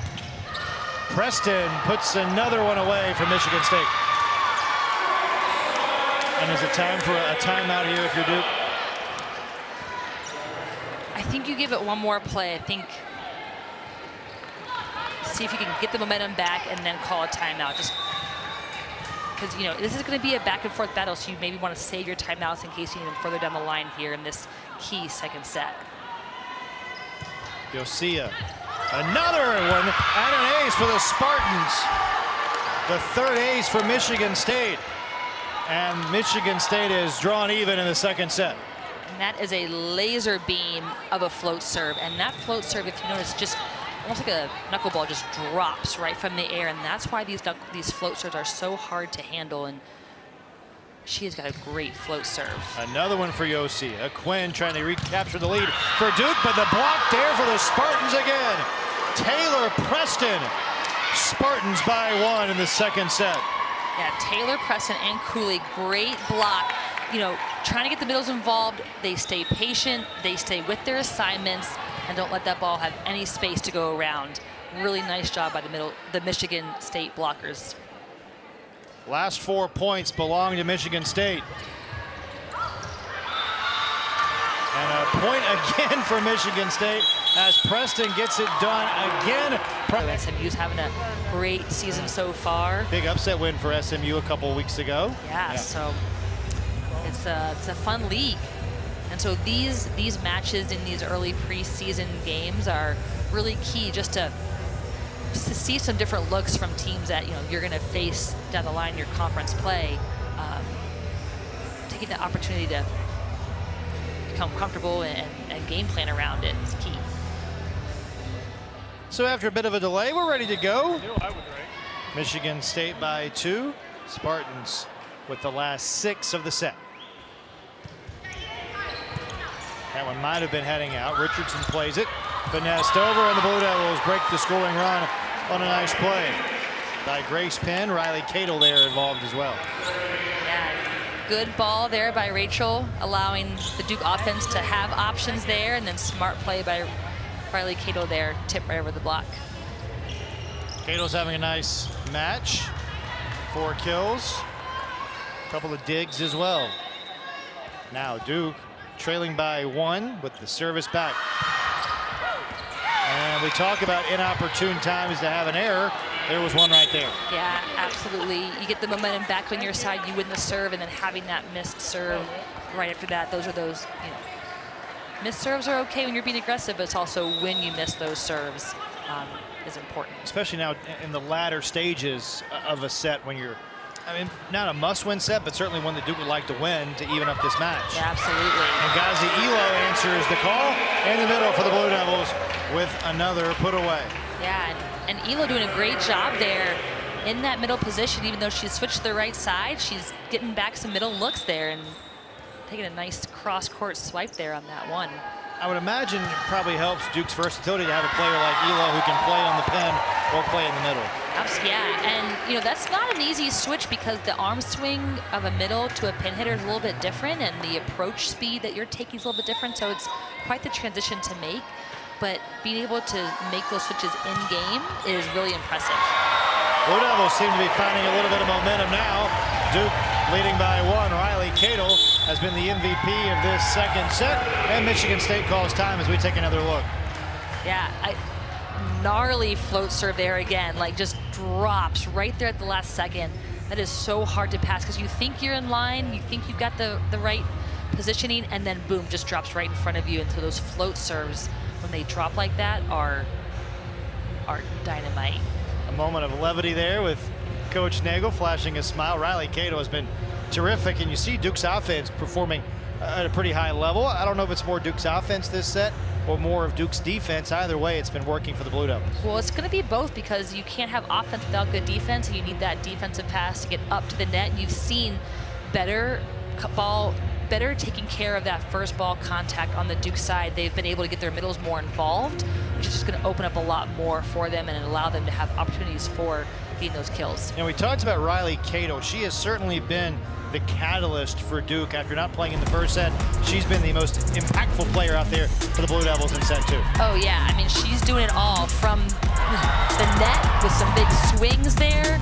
Preston puts another one away for Michigan State. And is it time for a timeout here if you're Duke? I think you give it one more play. I think see if you can get the momentum back and then call a timeout. Just because, you know, this is going to be a back and forth battle, so you maybe want to save your timeouts in case you need them further down the line here in this key second set. Yosia. Another one and an ace for the Spartans. The third ace for Michigan State. And Michigan State is drawn even in the second set. And that is a laser beam of a float serve. And that float serve, if you notice, just almost like a knuckleball, just drops right from the air. And that's why these float serves are so hard to handle. And she has got a great float serve. Another one for Yosia. Quinn trying to recapture the lead for Duke, but the block there for the Spartans again. Taylor Preston. Spartans by 1 in the second set. Yeah, Taylor Preston and Cooley, great block. You know, trying to get the middles involved. They stay patient, they stay with their assignments, and don't let that ball have any space to go around. Really nice job by the Michigan State blockers. Last 4 points belong to Michigan State. And a point again for Michigan State as Preston gets it done again. SMU's having a great season so far. Big upset win for SMU a couple of weeks ago. Yeah, so it's a fun league. And so these matches in these early preseason games are really key just to see some different looks from teams that, you know, you're going to face down the line in your conference play. Taking the opportunity to become comfortable and game plan around it is key. So after a bit of a delay, we're ready to go. Michigan State by 2. Spartans with the last 6 of the set. That one might have been heading out. Richardson plays it. Finessed over, and the Blue Devils break the scoring run on a nice play by Grace Penn. Riley Cato there involved as well. Yeah, good ball there by Rachel, allowing the Duke offense to have options there, and then smart play by Riley Cato there, tip right over the block. Cato's having a nice match. 4 kills. A couple of digs as well. Now Duke trailing by 1 with the service back. And we talk about inopportune times to have an error. There was one right there. Yeah, absolutely. You get the momentum back on your side, you win the serve, and then having that missed serve right after that, those, you know, missed serves are okay when you're being aggressive, but it's also when you miss those serves is important. Especially now in the latter stages of a set when you're, I mean, not a must-win set, but certainly one that Duke would like to win to even up this match. Yeah, absolutely. And Gazi Elo answers the call in the middle for the Blue Devils with another put away. Yeah, and Elo doing a great job there in that middle position. Even though she's switched to the right side, she's getting back some middle looks there and taking a nice cross-court swipe there on that one. I would imagine it probably helps Duke's versatility to have a player like Elo who can play on the pin or play in the middle. Yeah, and you know, that's not an easy switch because the arm swing of a middle to a pin hitter is a little bit different, and the approach speed that you're taking is a little bit different, so it's quite the transition to make. But being able to make those switches in-game is really impressive. Blue Devils seem to be finding a little bit of momentum now. Duke leading by 1. Riley Cato has been the MVP of this second set, and Michigan State calls time as we take another look. Yeah, gnarly float serve there again, like just drops right there at the last second. That is so hard to pass because you think you're in line, you think you've got the right positioning, and then boom, just drops right in front of you. And so those float serves, when they drop like that, are dynamite. A moment of levity there with Coach Nagel flashing a smile. Riley Cato has been terrific, and you see Duke's offense performing at a pretty high level. I don't know if it's more Duke's offense this set or more of Duke's defense. Either way, it's been working for the Blue Devils. Well, it's going to be both, because you can't have offense without good defense, and you need that defensive pass to get up to the net. You've seen better taking care of that first ball contact on the Duke side. They've been able to get their middles more involved, which is just going to open up a lot more for them and allow them to have opportunities for getting those kills. And we talked about Riley Cato. She has certainly been the catalyst for Duke. After not playing in the first set, she's been the most impactful player out there for the Blue Devils in set 2. Oh yeah, I mean, she's doing it all from the net with some big swings there.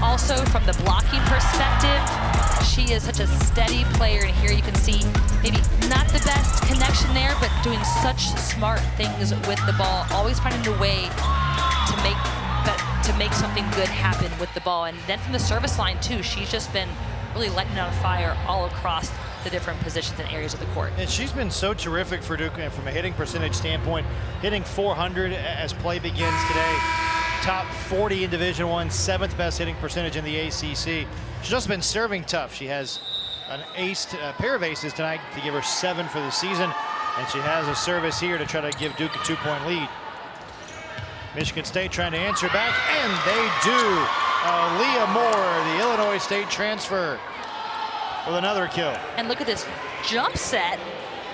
Also from the blocking perspective, she is such a steady player, and here you can see maybe not the best connection there, but doing such smart things with the ball, always finding a way to make something good happen with the ball. And then from the service line too, she's just been really lighting on fire all across the different positions and areas of the court. And she's been so terrific for Duke from a hitting percentage standpoint, hitting .400 as play begins today. Top 40 in Division I, 7th best hitting percentage in the ACC. She's also been serving tough. She has a pair of aces tonight to give her 7 for the season, and she has a service here to try to give Duke a 2-point lead. Michigan State trying to answer back, and they do. Leah Moore, the Illinois State transfer, with another kill. And look at this jump set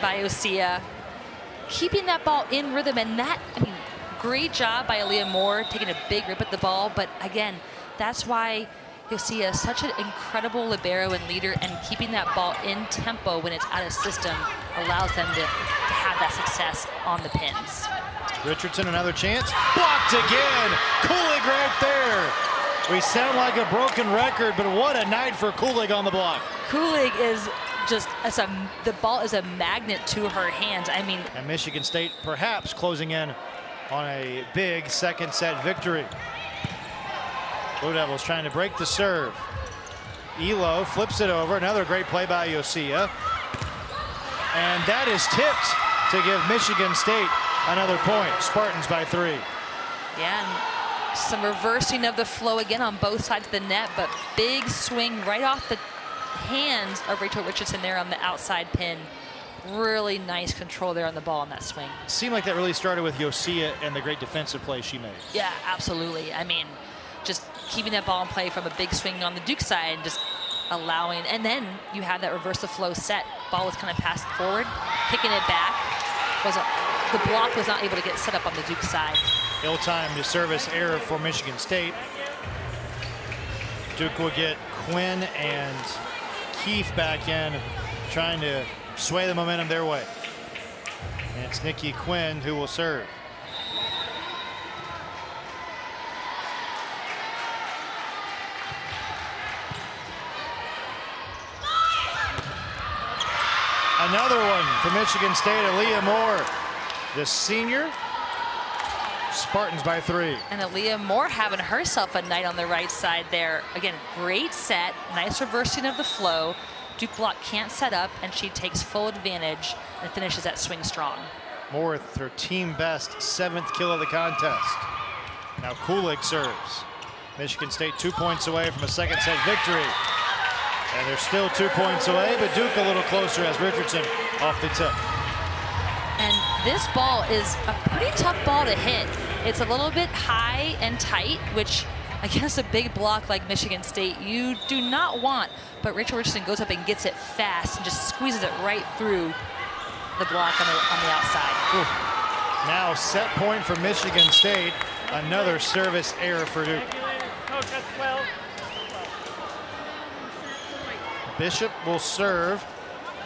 by Osea, keeping that ball in rhythm, and that, I mean, great job by Leah Moore taking a big rip at the ball. But again, that's why Osea is such an incredible libero and leader, and keeping that ball in tempo when it's out of system allows them to have that success on the pins. Richardson, another chance. Blocked again. Kulig right there. We sound like a broken record, but what a night for Kulig on the block. Kulig is just, the ball is a magnet to her hands. I mean. And Michigan State perhaps closing in on a big second set victory. Blue Devils trying to break the serve. Elo flips it over. Another great play by Osea. And that is tipped to give Michigan State another point. Spartans by 3. Yeah, and some reversing of the flow again on both sides of the net, but big swing right off the hands of Rachel Richardson there on the outside pin. Really nice control there on the ball on that swing. Seemed like that really started with Osea and the great defensive play she made. Yeah, absolutely. I mean, just keeping that ball in play from a big swing on the Duke side, just allowing, and then you have that reverse the flow set. Ball was kind of passed forward, kicking it back. The block was not able to get set up on the Duke side. Ill-timed service error for Michigan State. Duke will get Quinn and Keefe back in, trying to sway the momentum their way. And it's Nikki Quinn who will serve. Another one for Michigan State, Aaliyah Moore, the senior. Spartans by 3. And Aaliyah Moore having herself a night on the right side there. Again, great set, nice reversing of the flow. Duke block can't set up, and she takes full advantage and finishes that swing strong. Moore with her team best 7th kill of the contest. Now Kulig serves. Michigan State 2 points away from a second set victory. And they're still 2 points away, but Duke a little closer as Richardson off the tip. And this ball is a pretty tough ball to hit. It's a little bit high and tight, which against a big block like Michigan State, you do not want. But Rachel Richardson goes up and gets it fast and just squeezes it right through the block on the outside. Ooh. Now set point for Michigan State. Another service error for Duke. Coach, that's 12. Bishop will serve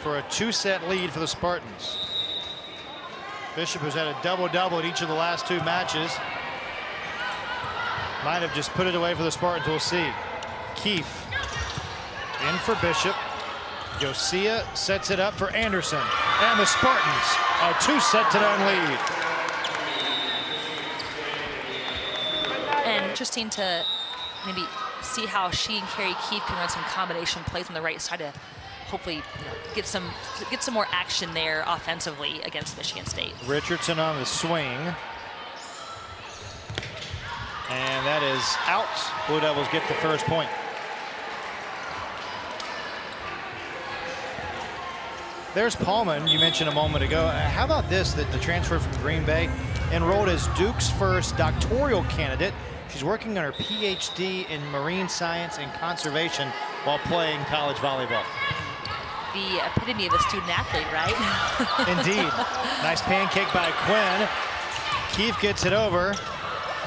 for a 2-set lead for the Spartans. Bishop, who's had a double-double in each of the last 2 matches, might have just put it away for the Spartans. We'll see. Keefe In for Bishop. Josiah sets it up for Anderson. And the Spartans a 2-set-to-none lead. And interesting to maybe see how she and Carrie Keefe can run some combination plays on the right side to hopefully get some more action there offensively against Michigan State. Richardson on the swing. And that is out. Blue Devils get the first point. There's Paulman, you mentioned a moment ago. How about this, that the transfer from Green Bay enrolled as Duke's first doctoral candidate. She's working on her PhD in marine science and conservation while playing college volleyball. The epitome of a student athlete, right? Indeed. Nice pancake by Quinn. Keefe gets it over.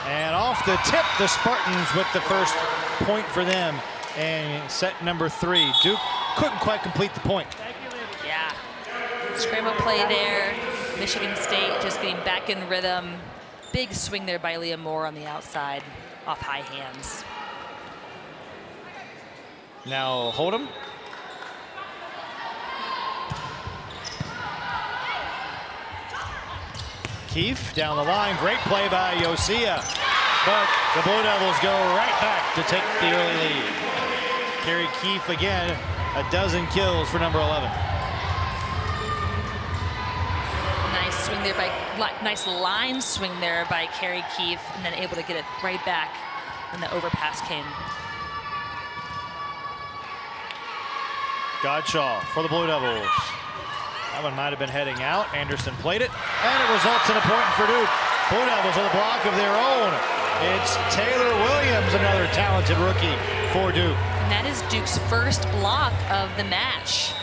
And off the tip, the Spartans with the first point for them. And set number 3. Duke couldn't quite complete the point. Yeah. Scramble play there. Michigan State just getting back in rhythm. Big swing there by Leah Moore on the outside, off high hands. Now Hold'em. Keefe down the line, great play by Josiah. But the Blue Devils go right back to take the early lead. Carrie Keefe again, a dozen kills for number 11. Nice swing there by, nice line swing there by Carrie Keefe, and then able to get it right back when the overpass came. Godshaw for the Blue Devils. That one might have been heading out. Anderson played it, and it results in a point for Duke. Blue Devils with a block of their own. It's Taylor Williams, another talented rookie for Duke. And that is Duke's first block of the match.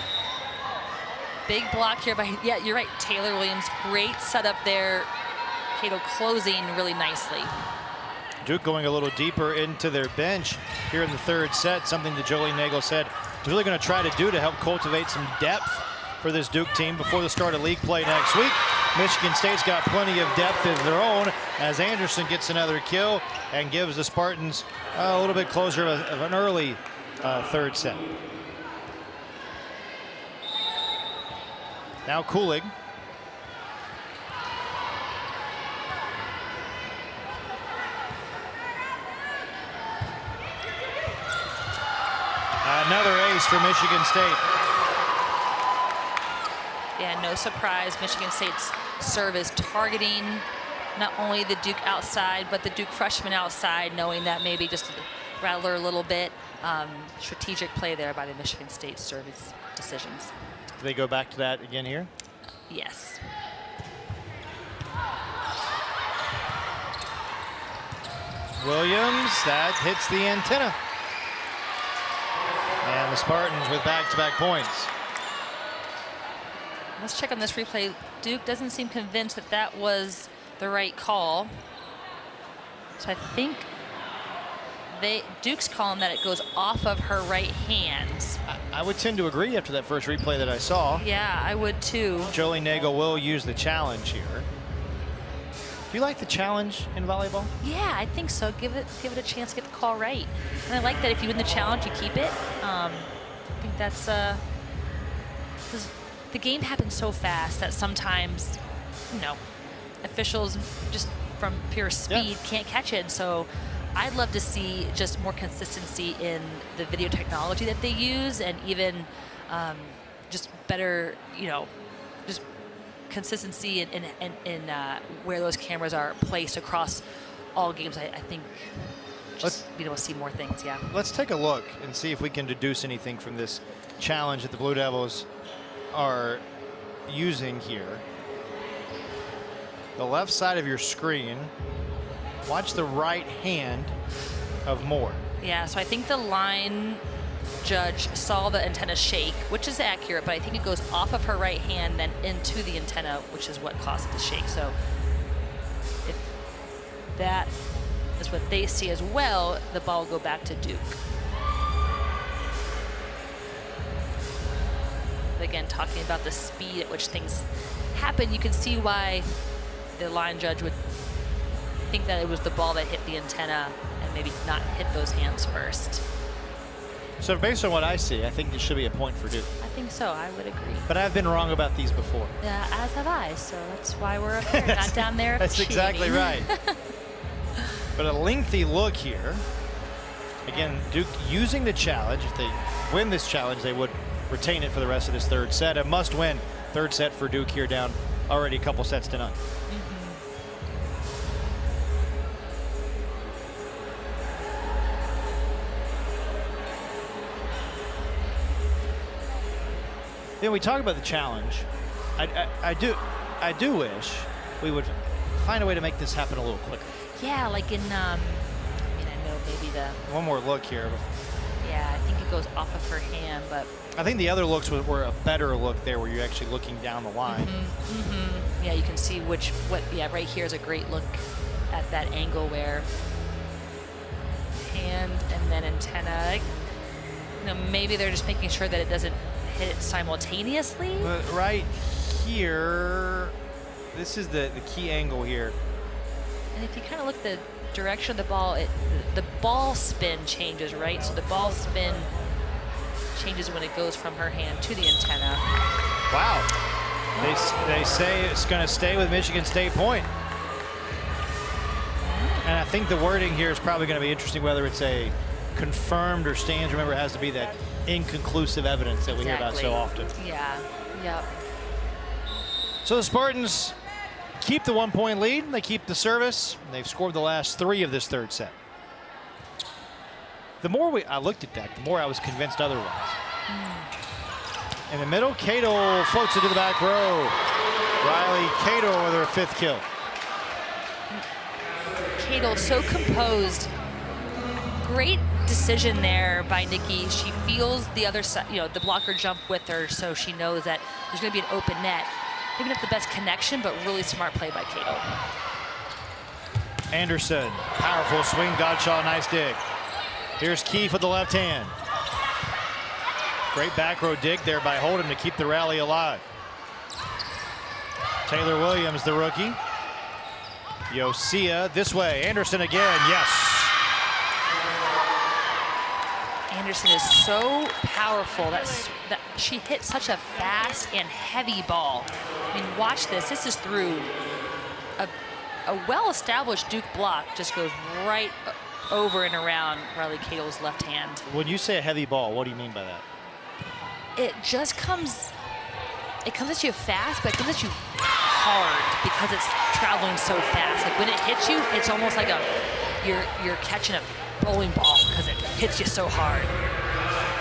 Big block here by, yeah, you're right, Taylor Williams. Great setup there. Cato closing really nicely. Duke going a little deeper into their bench here in the third set, something that Jolie Nagel said is really going to try to do to help cultivate some depth for this Duke team before the start of league play next week. Michigan State's got plenty of depth of their own as Anderson gets another kill and gives the Spartans a little bit closer of an early third set. Now Kulig. Another ace for Michigan State. Yeah, no surprise. Michigan State's serve is targeting not only the Duke outside, but the Duke freshman outside, knowing that maybe just rattle her a little bit. Strategic play there by the Michigan State service decisions. Do they go back to that again here? Yes. Williams, that hits the antenna. And the Spartans with back-to-back points. Let's check on this replay. Duke doesn't seem convinced that that was the right call. So I think Duke's calling that it goes off of her right hand. I would tend to agree after that first replay that I saw. Yeah, I would too. Jolie Nagel will use the challenge here. Do you like the challenge in volleyball? Yeah, I think so. Give it a chance to get the call right. And I like that if you win the challenge, you keep it. I think that's because the game happens so fast that sometimes, officials just from pure speed can't catch it. So I'd love to see just more consistency in the video technology that they use, and even just better, just consistency in where those cameras are placed across all games. I think just being able to see more things. Yeah. Let's take a look and see if we can deduce anything from this challenge that the Blue Devils are using here. The left side of your screen. Watch the right hand of Moore. Yeah, so I think the line judge saw the antenna shake, which is accurate, but I think it goes off of her right hand then into the antenna, which is what caused it to shake. So if that is what they see as well, the ball will go back to Duke. But again, talking about the speed at which things happen, you can see why the line judge would think that it was the ball that hit the antenna and maybe not hit those hands first. So based on what I see, I think this should be a point for Duke. I think so. I would agree. But I've been wrong about these before. Yeah, as have I. So that's why we're up here, not down there. That's cheating. exactly right. But a lengthy look here. Again, Duke using the challenge. If they win this challenge, they would retain it for the rest of this third set. A must-win third set for Duke here, down already a couple sets to none. Then we talk about the challenge. I do wish we would find a way to make this happen a little quicker. Yeah, like in, I mean, I know maybe the. One more look here. Yeah, I think it goes off of her hand, but. I think the other looks were a better look there, where you're actually looking down the line. Yeah, you can see yeah, right here is a great look at that angle where hand and then antenna. You know, maybe they're just making sure that it doesn't hit it simultaneously. But right here, this is the key angle here. And if you kind of look at the direction of the ball, the ball spin changes, right? So the ball spin changes when it goes from her hand to the antenna. Wow. They say it's going to stay with Michigan State point. And I think the wording here is probably going to be interesting, whether it's a confirmed or stands. Remember, it has to be that inconclusive evidence that we hear about so often. Yeah. Yep. So the Spartans keep the 1-point lead. They keep the service. They've scored the last 3 of this third set. The more I looked at that, the more I was convinced otherwise. In the middle, Cato floats it to the back row. Riley Cato with her 5th kill. Cato so composed. Great decision there by Nikki. She feels the other side, you know, the blocker jump with her, so she knows that there's going to be an open net. Maybe not the best connection, but really smart play by Cato. Anderson, powerful swing. Godshaw, nice dig. Here's Keefe with the left hand. Great back row dig there by Holden to keep the rally alive. Taylor Williams, the rookie. Yosia this way. Anderson again. Yes. Anderson is so powerful. That she hit such a fast and heavy ball. I mean, watch this. This is through a well-established Duke block. Just goes right over and around Riley Cato's left hand. When you say a heavy ball, what do you mean by that? It just comes. It comes at you fast, but it comes at you hard because it's traveling so fast. Like when it hits you, it's almost like you're catching a bowling ball because it hits you so hard.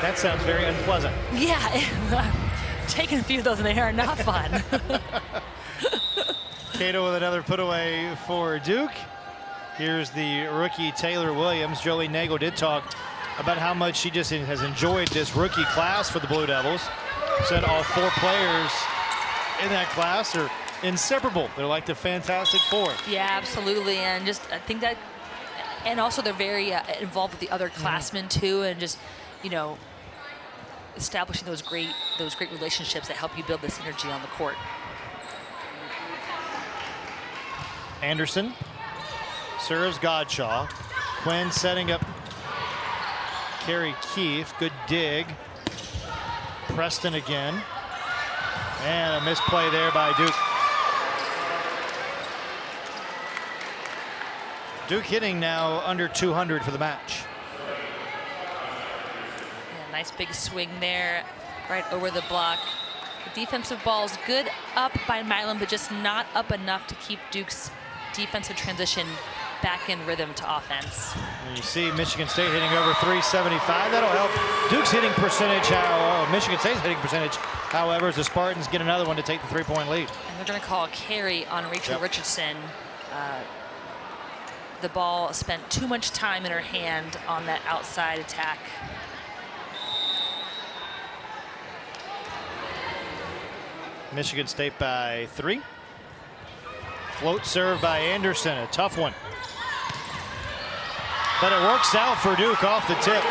That sounds very unpleasant. Yeah, taking a few of those and they are not fun. Cato with another put away for Duke. Here's the rookie Taylor Williams. Joey Nagel did talk about how much she just has enjoyed this rookie class for the Blue Devils. Said all 4 players in that class are inseparable. They're like the Fantastic Four. Yeah, absolutely, and just I think that, and also they're very involved with the other classmen too, and just establishing those great relationships that help you build this energy on the court. Anderson serves Godshaw. Quinn setting up Carrie Keefe. Good dig. Preston again. And a misplay there by Duke. Duke hitting now under 200 for the match. Yeah, nice big swing there, right over the block. The defensive ball is good up by Milan, but just not up enough to keep Duke's defensive transition back in rhythm to offense. And you see Michigan State hitting over 375. That'll help Duke's hitting percentage. Michigan State's hitting percentage, however, as the Spartans get another one to take the 3-point lead. And they're going to call a carry on Rachel Richardson. The ball spent too much time in her hand on that outside attack. Michigan State by 3. Float serve by Anderson, a tough one. But it works out for Duke off the tip.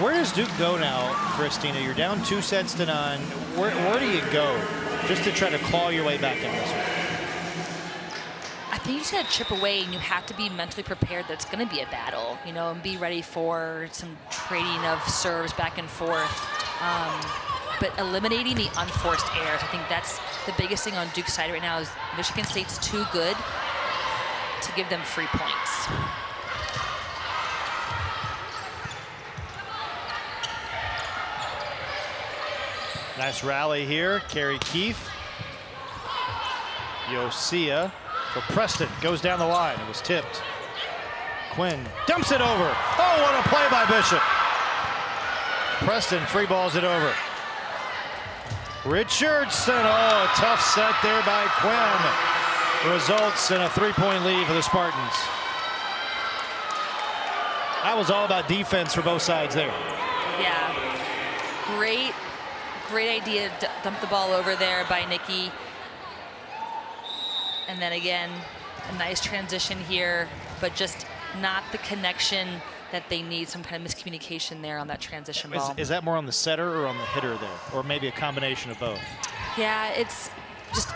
Where does Duke go now, Christina? You're down 2 sets to none. Where do you go just to try to claw your way back in this one? I think you just gotta chip away, and you have to be mentally prepared that it's gonna be a battle, you know, and be ready for some trading of serves back and forth. But eliminating the unforced errors, I think that's the biggest thing on Duke's side right now. Is Michigan State's too good to give them free points. Nice rally here. Carrie Keefe. Yosia for Preston. Goes down the line. It was tipped. Quinn dumps it over. Oh, what a play by Bishop. Preston free balls it over. Richardson. Oh, a tough set there by Quinn. Results in a 3-point lead for the Spartans. That was all about defense for both sides there. Yeah. Great idea to dump the ball over there by Nikki. And then again, a nice transition here, but just not the connection that they need. Some kind of miscommunication there on that transition ball. Is that more on the setter or on the hitter there? Or maybe a combination of both? Yeah, it's just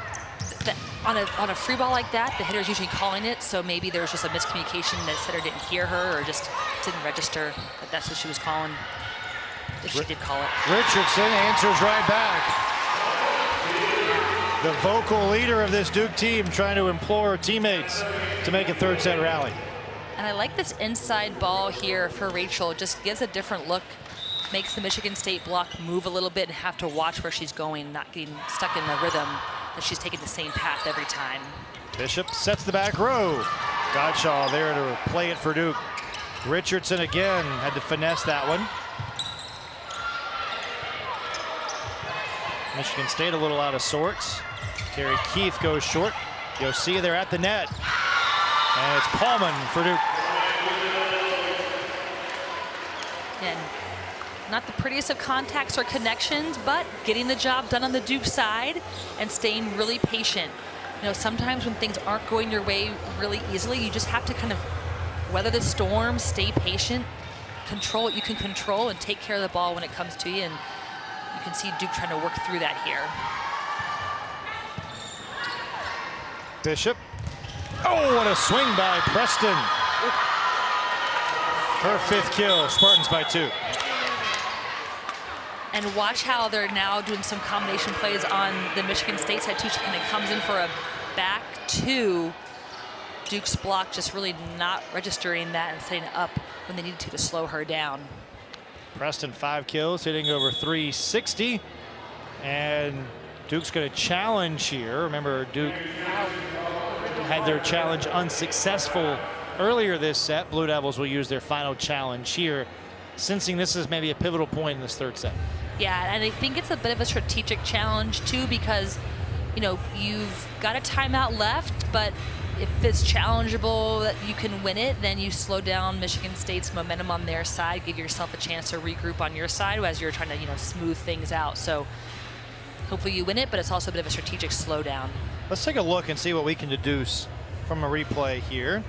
on a free ball like that, the hitter's usually calling it, so maybe there was just a miscommunication that setter didn't hear her or just didn't register that that's what she was calling, if she did call it. Richardson answers right back. The vocal leader of this Duke team trying to implore teammates to make a third set rally. And I like this inside ball here for Rachel. It just gives a different look, makes the Michigan State block move a little bit and have to watch where she's going, not getting stuck in the rhythm that she's taking the same path every time. Bishop sets the back row. Godshaw there to play it for Duke. Richardson again had to finesse that one. Michigan State a little out of sorts. Carrie Keefe goes short. Yosia there at the net. And it's Paulman for Duke. And not the prettiest of contacts or connections, but getting the job done on the Duke side and staying really patient. You know, sometimes when things aren't going your way really easily, you just have to kind of weather the storm, stay patient, control what you can control, and take care of the ball when it comes to you. And you can see Duke trying to work through that here. Bishop. Oh, what a swing by Preston. Her 5th kill, Spartans by 2. And watch how they're now doing some combination plays on the Michigan State side too. She kind of comes in for a back 2. Duke's block just really not registering that and setting up when they needed to slow her down. Preston 5 kills, hitting over 360. And Duke's going to challenge here. Remember, Duke had their challenge unsuccessful earlier this set. Blue Devils will use their final challenge here, sensing this is maybe a pivotal point in this third set. Yeah, and I think it's a bit of a strategic challenge too, because you know you've got a timeout left, but if it's challengeable that you can win it, then you slow down Michigan State's momentum on their side, give yourself a chance to regroup on your side as you're trying to smooth things out. So hopefully you win it, but it's also a bit of a strategic slowdown. Let's take a look and see what we can deduce from a replay here.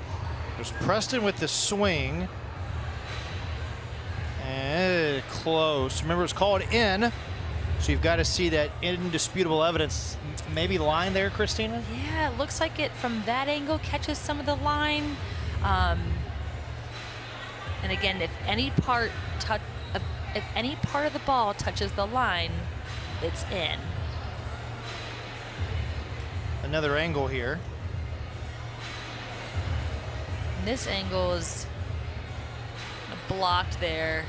There's Preston with the swing. And close. Remember, it's called in. So you've got to see that indisputable evidence. Maybe line there, Christina? Yeah, it looks like it from that angle catches some of the line. And again, if any part of the ball touches the line, it's in. Another angle here. And this angle is blocked there.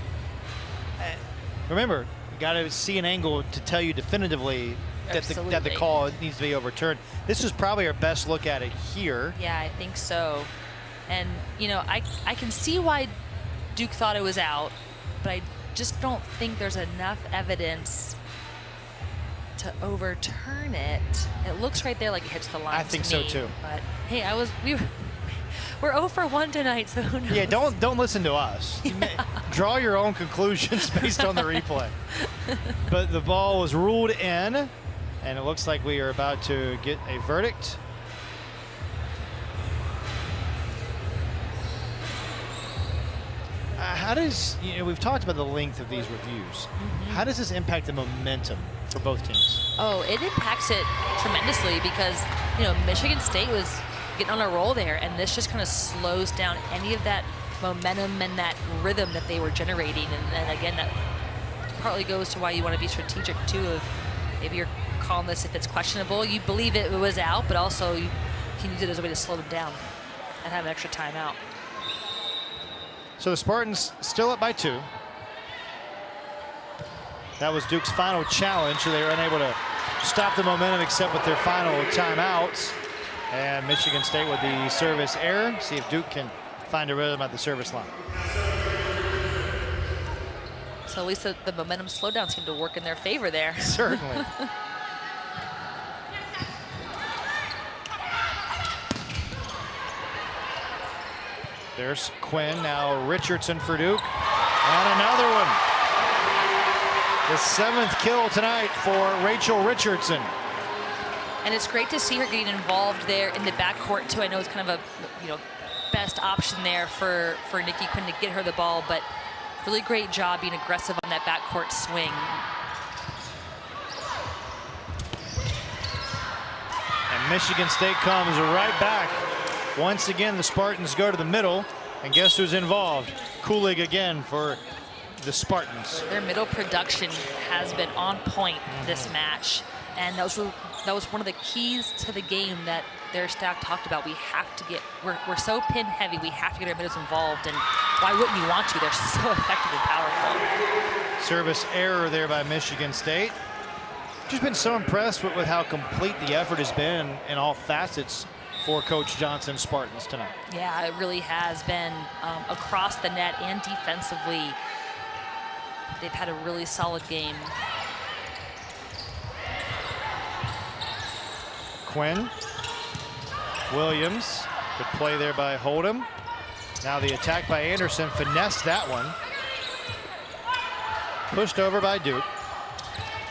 Remember, you got to see an angle to tell you definitively that the call needs to be overturned. This is probably our best look at it here. Yeah, I think so. And, I can see why Duke thought it was out, but I just don't think there's enough evidence to overturn it. It looks right there like it hits the line. I think so too. But hey, we're 0 for 1 tonight, so who knows? Yeah, don't listen to us. Yeah. Draw your own conclusions based on the replay. But the ball was ruled in, and it looks like we are about to get a verdict. How does, we've talked about the length of these reviews. Mm-hmm. How does this impact the momentum for both teams? Oh, it impacts it tremendously because, Michigan State was getting on a roll there, and this just kind of slows down any of that momentum and that rhythm that they were generating. And again, that partly goes to why you want to be strategic too, of maybe you're calling this if it's questionable. You believe it was out, but also you can use it as a way to slow them down and have an extra timeout. So the Spartans still up by 2. That was Duke's final challenge, so they were unable to stop the momentum except with their final timeouts. And Michigan State with the service error. See if Duke can find a rhythm at the service line. So at least the momentum slowdown seemed to work in their favor there. Certainly. There's Quinn, now Richardson for Duke. And another one. The 7th kill tonight for Rachel Richardson. And it's great to see her getting involved there in the backcourt too. I know it's kind of a best option there for Nikki Quinn to get her the ball, but really great job being aggressive on that backcourt swing. And Michigan State comes right back. Once again, the Spartans go to the middle, and guess who's involved? Kulig again for the Spartans. Their middle production has been on point this match, and that was one of the keys to the game that their staff talked about. We have to get, we're so pin heavy, we have to get our middles involved, and why wouldn't you want to? They're so effective and powerful. Service error there by Michigan State. Just been so impressed with how complete the effort has been in all facets for Coach Johnson's Spartans tonight. Yeah, it really has been across the net and defensively. They've had a really solid game. Quinn, Williams, good play there by Hold'em. Now the attack by Anderson, finessed that one. Pushed over by Duke.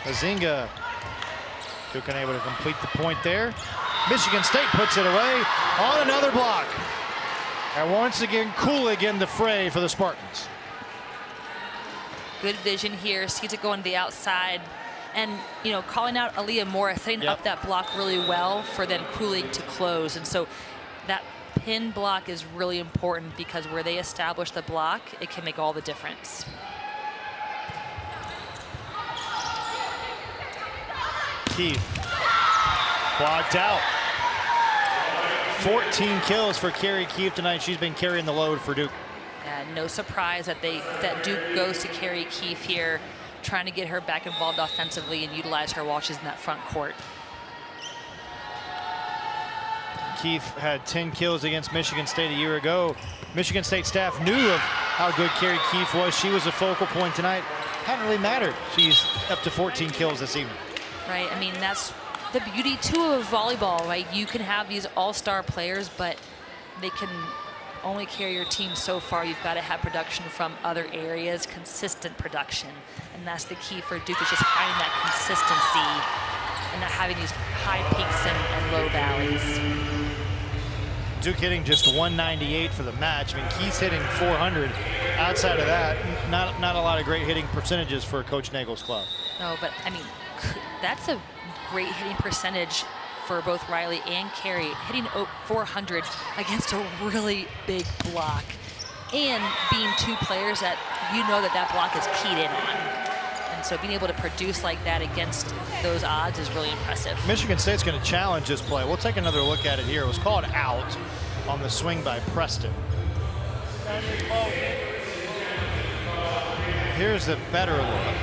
Azinga, Duke unable to complete the point there. Michigan State puts it away on another block. And once again, Kulig in the fray for the Spartans. Good vision here, sees it going to the outside. And, calling out Aaliyah Morris, setting up that block really well for then Kulig to close. And so that pin block is really important because where they establish the block, it can make all the difference. Keith, blocked out. 14 kills for Carrie Keefe tonight. She's been carrying the load for Duke. Yeah, no surprise that Duke goes to Carrie Keefe here, trying to get her back involved offensively and utilize her while she's in that front court. Keefe had 10 kills against Michigan State a year ago. Michigan State staff knew of how good Carrie Keefe was. She was a focal point tonight. Hadn't really mattered. She's up to 14 kills this evening. Right, I mean, that's the beauty too of volleyball, right? You can have these all-star players, but they can only carry your team so far. You've got to have production from other areas, consistent production. And that's the key for Duke, is just finding that consistency and not having these high peaks and low valleys. Duke hitting just 198 for the match. I mean, Keith's hitting 400. Outside of that, not a lot of great hitting percentages for Coach Nagel's club. No, but I mean, that's a great hitting percentage for both Riley and Carrie, hitting 400 against a really big block, and being two players that that block is keyed in on. And so being able to produce like that against those odds is really impressive. Michigan State's going to challenge this play. We'll take another look at it here. It was called out on the swing by Preston. Here's a better look.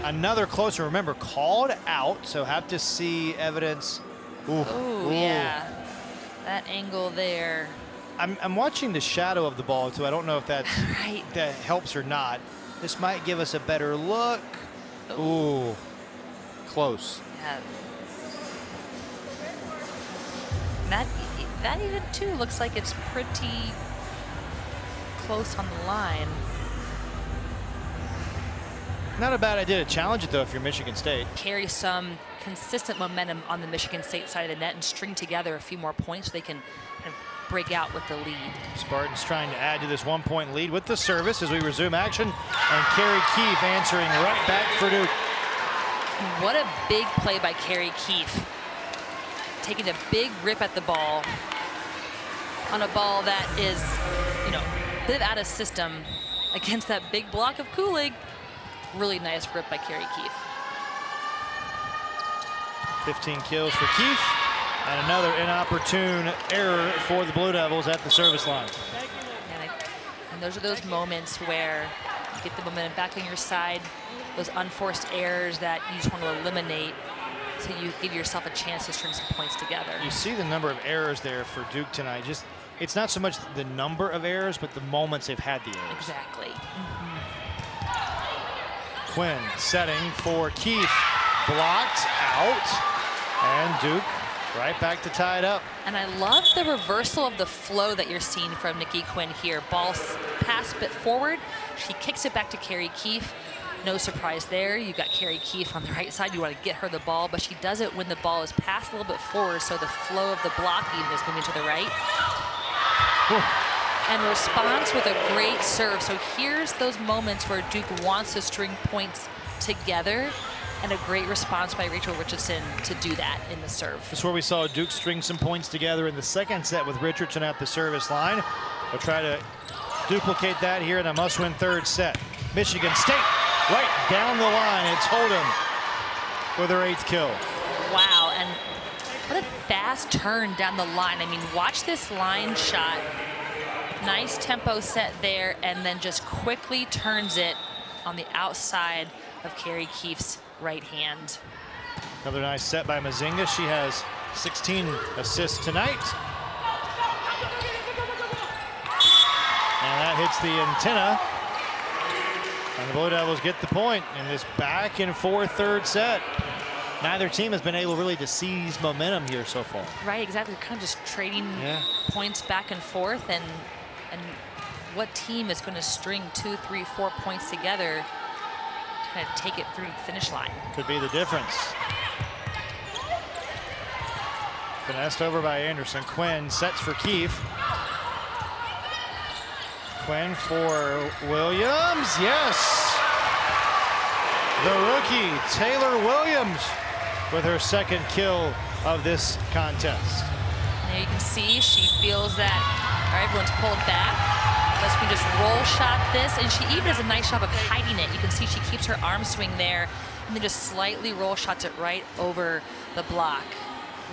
Another closer, remember, called out, so have to see evidence. Ooh, yeah, that angle there. I'm watching the shadow of the ball, too. I don't know if that's right. That helps or not. This might give us a better look. Ooh, close. Yeah. That even, too, looks like it's pretty close on the line. Not a bad idea to challenge it, though, if you're Michigan State. Carry some consistent momentum on the Michigan State side of the net and string together a few more points so they can kind of break out with the lead. Spartans trying to add to this 1-point lead with the service as we resume action. And Carrie Keefe answering right back for Duke. What a big play by Carrie Keefe. taking a big rip at the ball on a ball that is, you know, a bit out of system against that big block of Kulig. Really nice rip by Carrie Keefe. 15 kills for Keefe, and another inopportune error for the Blue Devils at the service line. And those are those moments where you get the momentum back on your side, those unforced errors that you just want to eliminate so you give yourself a chance to string some points together. You see the number of errors there for Duke tonight. Just, it's not so much the number of errors, but the moments they've had the errors. Exactly. Quinn setting for Keefe, blocked out, and Duke right back to tie it up. And I love the reversal of the flow that you're seeing from Nikki Quinn here. Ball pass a bit forward. She kicks it back to Carrie Keefe. No surprise there. You've got Carrie Keefe on the right side. You want to get her the ball, but she does it when the ball is passed a little bit forward, so the flow of the block even is moving to the right. And responds with a great serve. So here's those moments where Duke wants to string points together, and a great response by Rachel Richardson to do that in the serve. That's where we saw Duke string some points together in the second set with Richardson at the service line. We'll try to duplicate that here in a must-win third set. Michigan State right down the line. It's Hold'em with her 8th kill. Wow, and what a fast turn down the line. I mean, watch this line shot. Nice tempo set there, and then just quickly turns it on the outside of Carrie Keefe's right hand. Another nice set by Mazinga. She has 16 assists tonight. And that hits the antenna. And the Blue Devils get the point in this back and forth third set. Neither team has been able really to seize momentum here so far. Right, exactly. Kind of just trading points back and forth, and what team is going to string 2, 3, 4 points together to kind of take it through the finish line. Could be the difference. Finessed over by Anderson. Quinn sets for Keefe. Quinn for Williams. Yes! The rookie, Taylor Williams, with her second kill of this contest. There you can see she feels that, all right, everyone's pulled back. Let's me just roll shot this, and she even does a nice job of hiding it. You can see she keeps her arm swing there, and then just slightly roll shots it right over the block.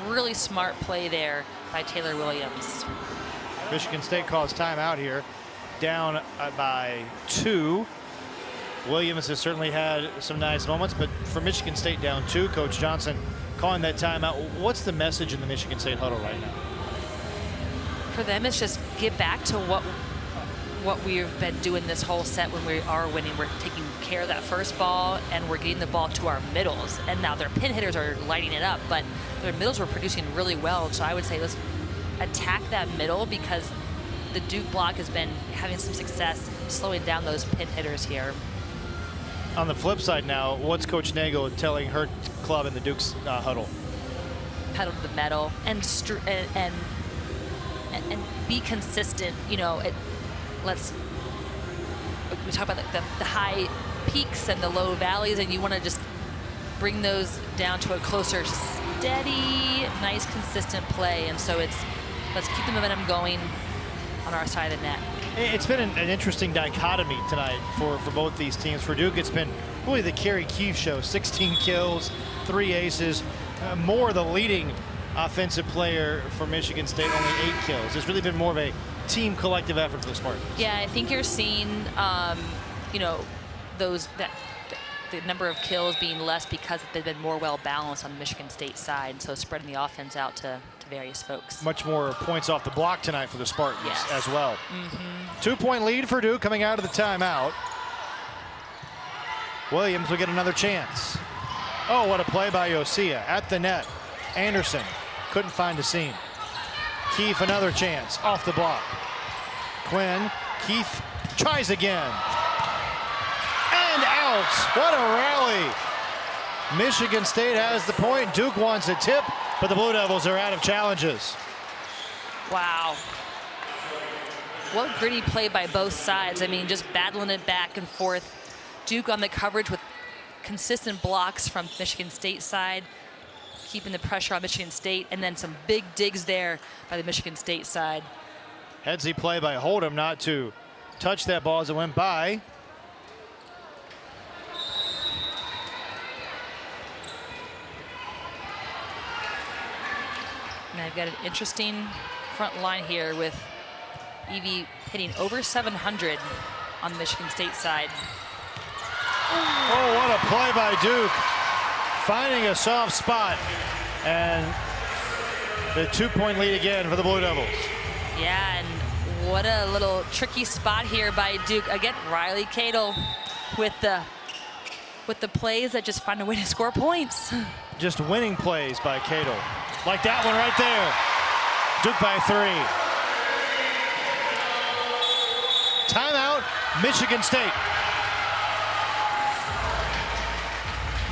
Really smart play there by Taylor Williams. Michigan State calls timeout here, down by 2. Williams has certainly had some nice moments, but for Michigan State down 2, Coach Johnson calling that timeout. What's the message in the Michigan State huddle right now? For them, it's just get back to what we've been doing this whole set when we are winning. We're taking care of that first ball, and we're getting the ball to our middles. And now their pin hitters are lighting it up, but their middles were producing really well. So I would say let's attack that middle, because the Duke block has been having some success slowing down those pin hitters here. On the flip side now, what's Coach Nagel telling her club in the Duke's huddle? Pedal to the metal and be consistent. You know, we talk about the high peaks and the low valleys, and you want to just bring those down to a closer, steady, nice, consistent play. And so let's keep the momentum going on our side of the net. It's been an interesting dichotomy tonight for both these teams. For Duke, it's been really the Carrie Keefe show. 16 kills, 3 aces, more the leading offensive player for Michigan State, only 8 kills. It's really been more of a team collective effort for the Spartans. Yeah, I think you're seeing, you know, the number of kills being less because they've been more well balanced on the Michigan State side, so spreading the offense out to various folks. Much more points off the block tonight for the Spartans as well. 2-point lead for Duke coming out of the timeout. Williams will get another chance. Oh, what a play by Yosia at the net. Anderson couldn't find a seam. Keefe another chance off the block. Quinn, Keefe tries again. And out. What a rally. Michigan State has the point. Duke wants a tip, but the Blue Devils are out of challenges. Wow. What gritty play by both sides. I mean, just battling it back and forth. Duke on the coverage with consistent blocks from Michigan State side. keeping the pressure on Michigan State, and then some big digs there by the Michigan State side. Headsy play by Hold'em not to touch that ball as it went by. And I've got an interesting front line here with Evie hitting over 700 on the Michigan State side. Oh, what a play by Duke. Finding a soft spot. And the 2-point lead again for the Blue Devils. Yeah, and what a little tricky spot here by Duke. Again, Riley Cadle with the plays that just find a way to score points. Just winning plays by Cadle. Like that one right there. Duke by 3. Timeout, Michigan State.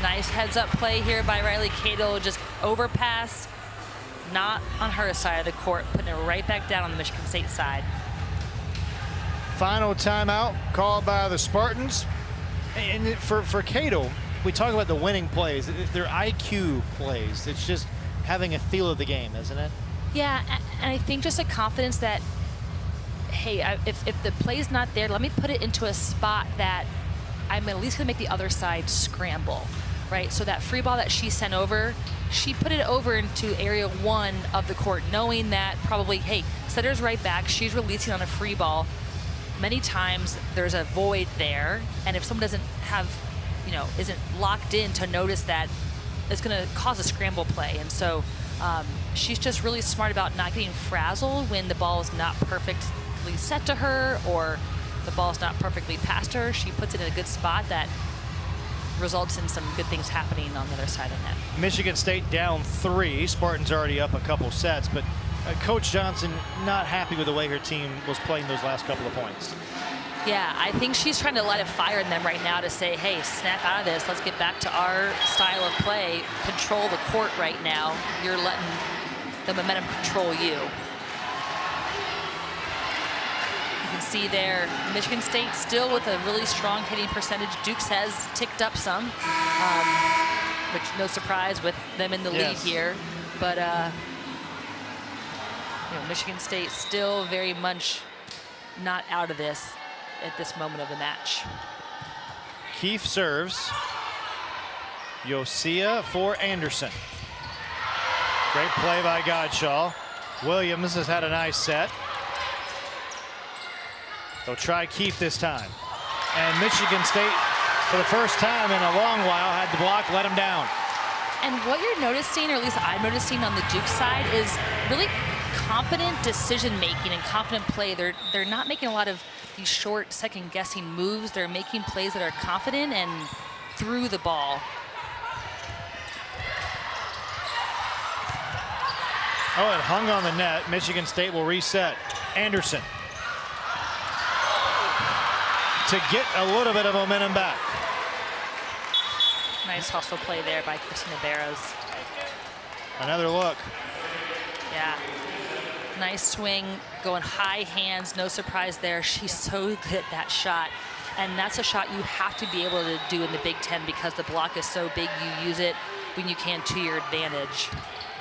Nice heads-up play here by Riley Cadle. Just overpass, not on her side of the court, putting it right back down on the Michigan State side. Final timeout called by the Spartans. And for Cadle, we talk about the winning plays. They're IQ plays. It's just having a feel of the game, isn't it? Yeah, and I think just a confidence that, hey, if the play's not there, let me put it into a spot that I'm at least going to make the other side scramble, right? So that free ball that she sent over, she put it over into area 1 of the court, knowing that probably, hey, setter's right back, she's releasing on a free ball. Many times there's a void there, and if someone doesn't have, isn't locked in to notice that, it's going to cause a scramble play. And so she's just really smart about not getting frazzled when the ball is not perfectly set to her or the ball is not perfectly past her. She puts it in a good spot that results in some good things happening on the other side of net. Michigan State down 3. Spartans already up a couple sets, but Coach Johnson not happy with the way her team was playing those last couple of points. Yeah, I think she's trying to light a fire in them right now to say, hey, snap out of this. Let's get back to our style of play. Control the court right now. You're letting the momentum control you. You can see there, Michigan State still with a really strong hitting percentage. Duke's has ticked up some, which no surprise with them in the lead here. But Michigan State still very much not out of this at this moment of the match. Keefe serves. Yosia for Anderson. Great play by Godshaw. Williams has had a nice set. They'll try Keefe this time. And Michigan State, for the first time in a long while, had the block let him down. And what you're noticing, or at least I'm noticing on the Duke side, is really confident decision-making and confident play. They're not making a lot of these short, second-guessing moves. They're making plays that are confident and through the ball. Oh, it hung on the net. Michigan State will reset. Anderson to get a little bit of momentum back. Nice hustle play there by Christina Barrows. Another look. Yeah. Nice swing, going high hands, no surprise there. She's so good at that shot. And that's a shot you have to be able to do in the Big Ten because the block is so big, you use it when you can to your advantage.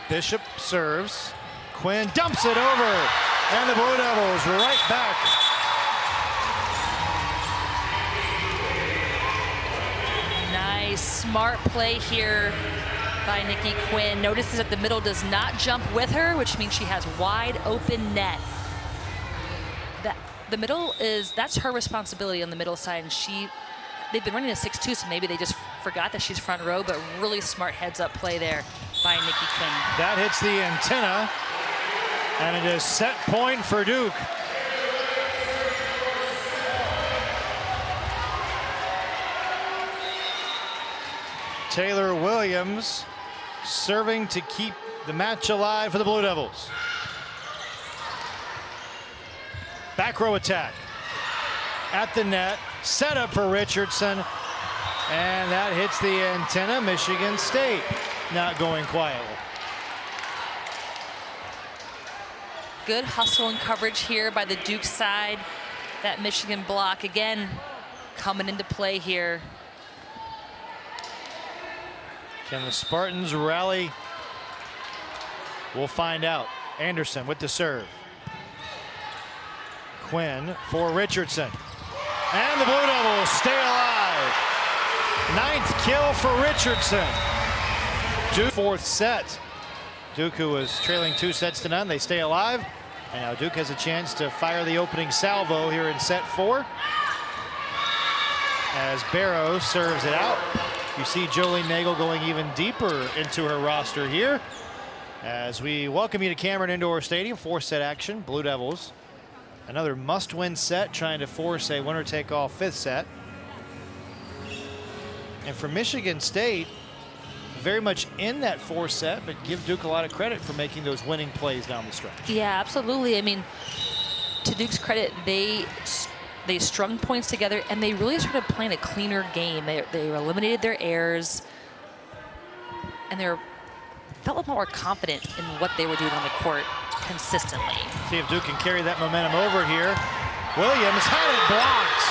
Bishop serves. Quinn dumps it over. And the Blue Devils right back. Nice, smart play here by Nikki Quinn. Notices that the middle does not jump with her, which means she has wide open net. The middle that's her responsibility on the middle side, and they've been running a 6-2, so maybe they just forgot that she's front row, but really smart heads-up play there by Nikki Quinn. That hits the antenna, and it is set point for Duke. Taylor Williams serving to keep the match alive for the Blue Devils. Back row attack at the net, set up for Richardson, and that hits the antenna. Michigan State not going quietly. Good hustle and coverage here by the Duke side. That Michigan block again coming into play here. Can the Spartans rally We'll find out. Anderson with the serve. Quinn for Richardson. And the Blue Devils stay alive. 9th kill for Richardson. Duke 4th set. Duke, who was trailing 2-0, they stay alive. And now Duke has a chance to fire the opening salvo here in set 4. As Barrow serves it out. You see Jolene Nagel going even deeper into her roster here. As we welcome you to Cameron Indoor Stadium, 4-set action. Blue Devils, another must-win set, trying to force a winner-take-all 5th set. And for Michigan State, very much in that 4th set, but give Duke a lot of credit for making those winning plays down the stretch. Yeah, absolutely. I mean, to Duke's credit, they strung points together and they really started playing a cleaner game. They eliminated their errors and they felt a lot more confident in what they were doing on the court consistently. See if Duke can carry that momentum over here. Williams had it blocked.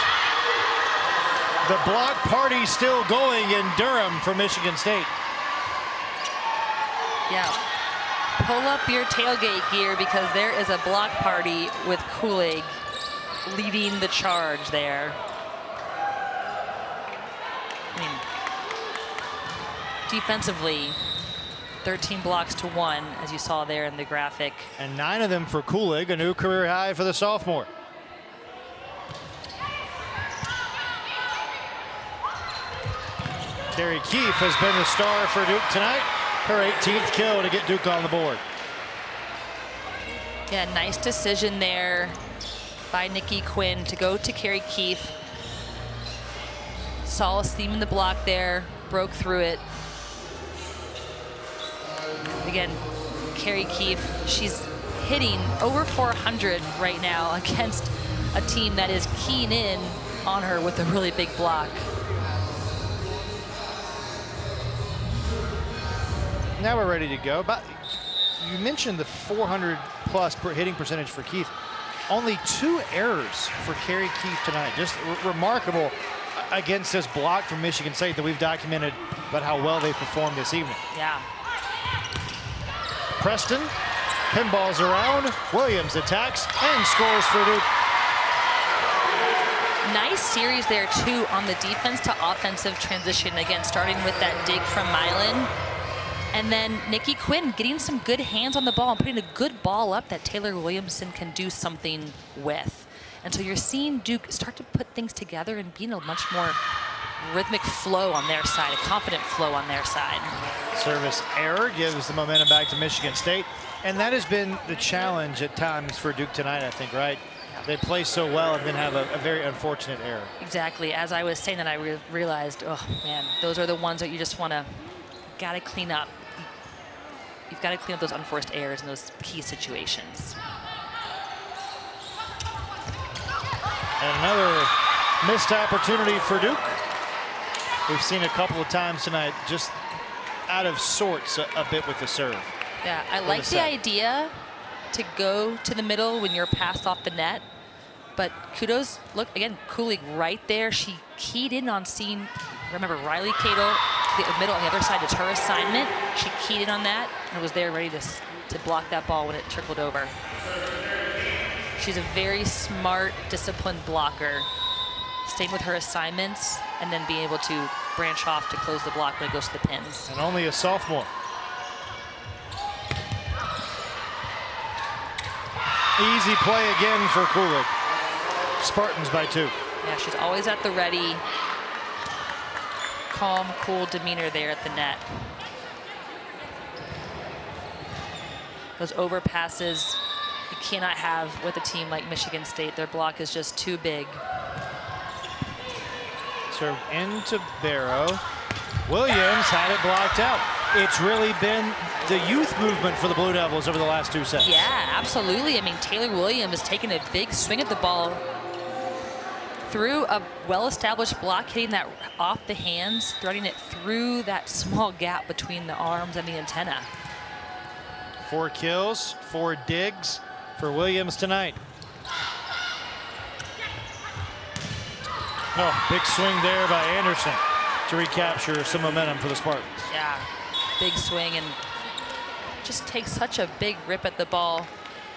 The block party still going in Durham for Michigan State. Yeah, pull up your tailgate gear because there is a block party with Kulig leading the charge there. I mean, defensively, 13 blocks to 1, as you saw there in the graphic. And 9 of them for Kulig, a new career high for the sophomore. Carrie Keefe has been the star for Duke tonight. Her 18th kill to get Duke on the board. Yeah, nice decision there by Nikki Quinn to go to Carrie Keefe. Saw a seam in the block there, broke through it. Again, Carrie Keefe, she's hitting over 400 right now against a team that is keying in on her with a really big block. Now we're ready to go. But you mentioned the 400+ hitting percentage for Keefe. Only 2 errors for Carrie Keefe tonight. Just remarkable against this block from Michigan State that we've documented about how well they performed this evening. Yeah. Preston pinballs around. Williams attacks and scores for Duke. Nice series there too on the defense to offensive transition. Again, starting with that dig from Milan. And then Nikki Quinn getting some good hands on the ball and putting a good ball up that Taylor Williamson can do something with. And so you're seeing Duke start to put things together and be in a much more rhythmic flow on their side, a confident flow on their side. Service error gives the momentum back to Michigan State. And that has been the challenge at times for Duke tonight, I think, right? They play so well and then have a very unfortunate error. Exactly. As I was saying that, I realized, oh man, those are the ones that you just want to, gotta clean up. You've got to clean up those unforced errors in those key situations. And another missed opportunity for Duke. We've seen a couple of times tonight just out of sorts a bit with the serve. Yeah, I like the idea to go to the middle when you're passed off the net. But kudos, look, again, Kulig right there. She keyed in on seeing, remember, Riley Cadle, the middle on the other side is her assignment. She keyed in on that and was there ready to block that ball when it trickled over. She's a very smart, disciplined blocker, staying with her assignments and then being able to branch off to close the block when it goes to the pins. And only a sophomore. Easy play again for Kulig. Spartans by 2. Yeah, she's always at the ready. Calm, cool demeanor there at the net. Those overpasses you cannot have with a team like Michigan State. Their block is just too big. Served into Barrow. Williams had it blocked out. It's really been the youth movement for the Blue Devils over the last 2 sets. Yeah, absolutely. I mean, Taylor Williams is taking a big swing at the ball through a well-established block, hitting that off the hands, threading it through that small gap between the arms and the antenna. 4 kills, 4 digs for Williams tonight. Oh, big swing there by Anderson to recapture some momentum for the Spartans. Yeah, big swing, and just takes such a big rip at the ball.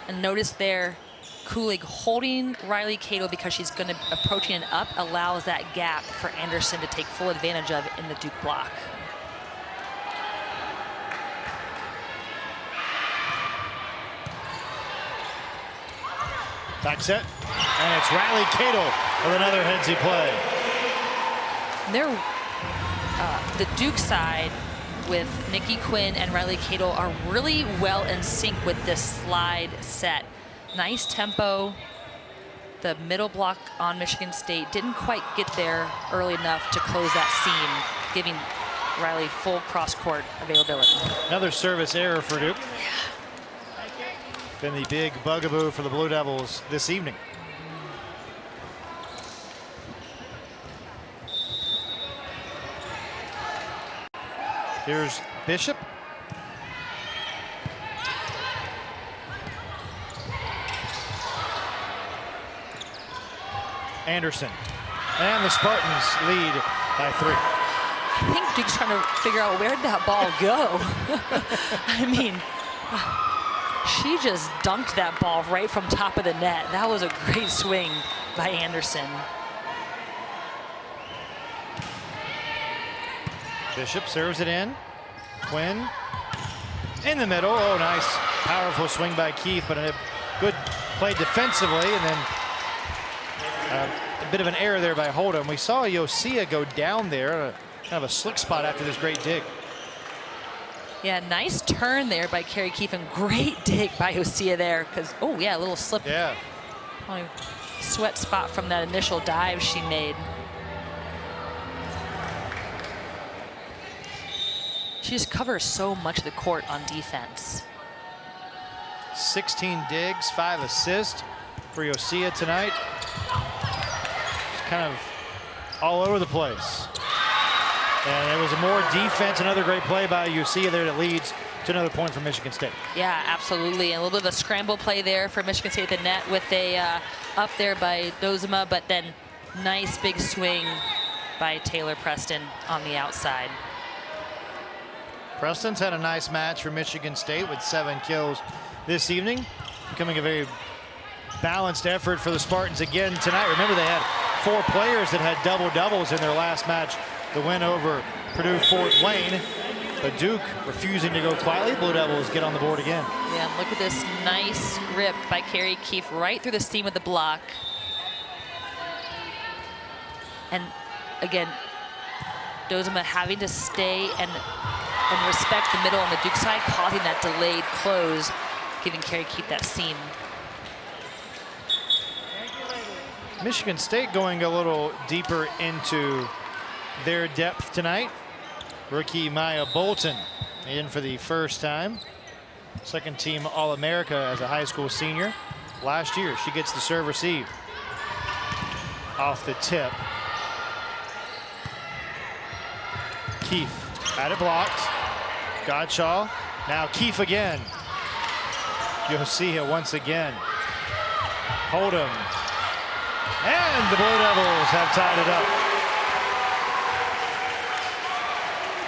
And notice there, Kulig holding Riley Cato because she's going to approaching an up, allows that gap for Anderson to take full advantage of in the Duke block. Back set, and it's Riley Cato with another headsy play. They're the Duke side with Nikki Quinn and Riley Cato are really well in sync with this slide set. Nice tempo. The middle block on Michigan State didn't quite get there early enough to close that seam, giving Riley full cross-court availability. Another service error for Duke. Been the big bugaboo for the Blue Devils this evening. Here's Bishop. Anderson. And the Spartans lead by 3. I think Duke's trying to figure out where'd that ball go. I mean, she just dunked that ball right from top of the net. That was a great swing by Anderson. Bishop serves it in. Quinn in the middle. Oh, nice. Powerful swing by Keith, but a good play defensively, and then a bit of an error there by Hold'em. We saw Yosia go down there, kind of a slick spot after this great dig. Yeah, nice turn there by Carrie Keefe, and great dig by Yosia there, because, oh yeah, a little slip. Yeah. Probably sweat spot from that initial dive she made. She just covers so much of the court on defense. 16 digs, 5 assists for Yosia tonight. She's kind of all over the place. And it was more defense, another great play by Yosia there that leads to another point for Michigan State. Yeah, absolutely. And a little bit of a scramble play there for Michigan State at the net with a up there by Dozema, but then nice big swing by Taylor Preston on the outside. Preston's had a nice match for Michigan State with 7 kills this evening, becoming a very balanced effort for the Spartans again tonight. Remember, they had 4 players that had double-doubles in their last match, the win over Purdue Fort Wayne. But Duke refusing to go quietly. Blue Devils get on the board again. Yeah, look at this nice rip by Carrie Keefe right through the seam of the block. And again, Dozema having to stay and respect the middle on the Duke side, causing that delayed close, giving Carrie Keefe that seam. Michigan State going a little deeper into their depth tonight. Rookie Maya Bolton in for the first time. Second team All-America as a high school senior. Last year, she gets the serve receive. Off the tip. Keefe had it blocked. Godshaw. Now Keefe again. Yosia once again. Hold'em. And the Blue Devils have tied it up.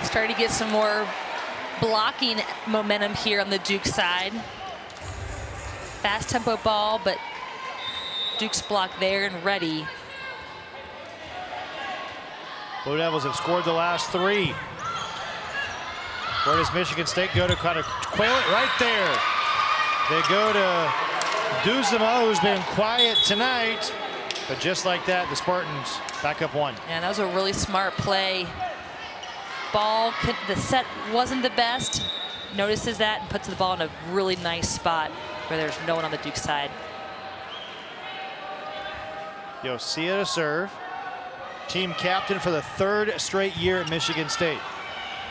Starting to get some more blocking momentum here on the Duke side. Fast tempo ball, but Duke's block there and ready. Blue Devils have scored the last 3. Where does Michigan State go to kind of quail it? Right there. They go to Duzema, who's been quiet tonight. But just like that, the Spartans back up 1. Yeah, that was a really smart play. Ball, the set wasn't the best. Notices that and puts the ball in a really nice spot where there's no one on the Duke side. Yosia to serve. Team captain for the 3rd straight year at Michigan State.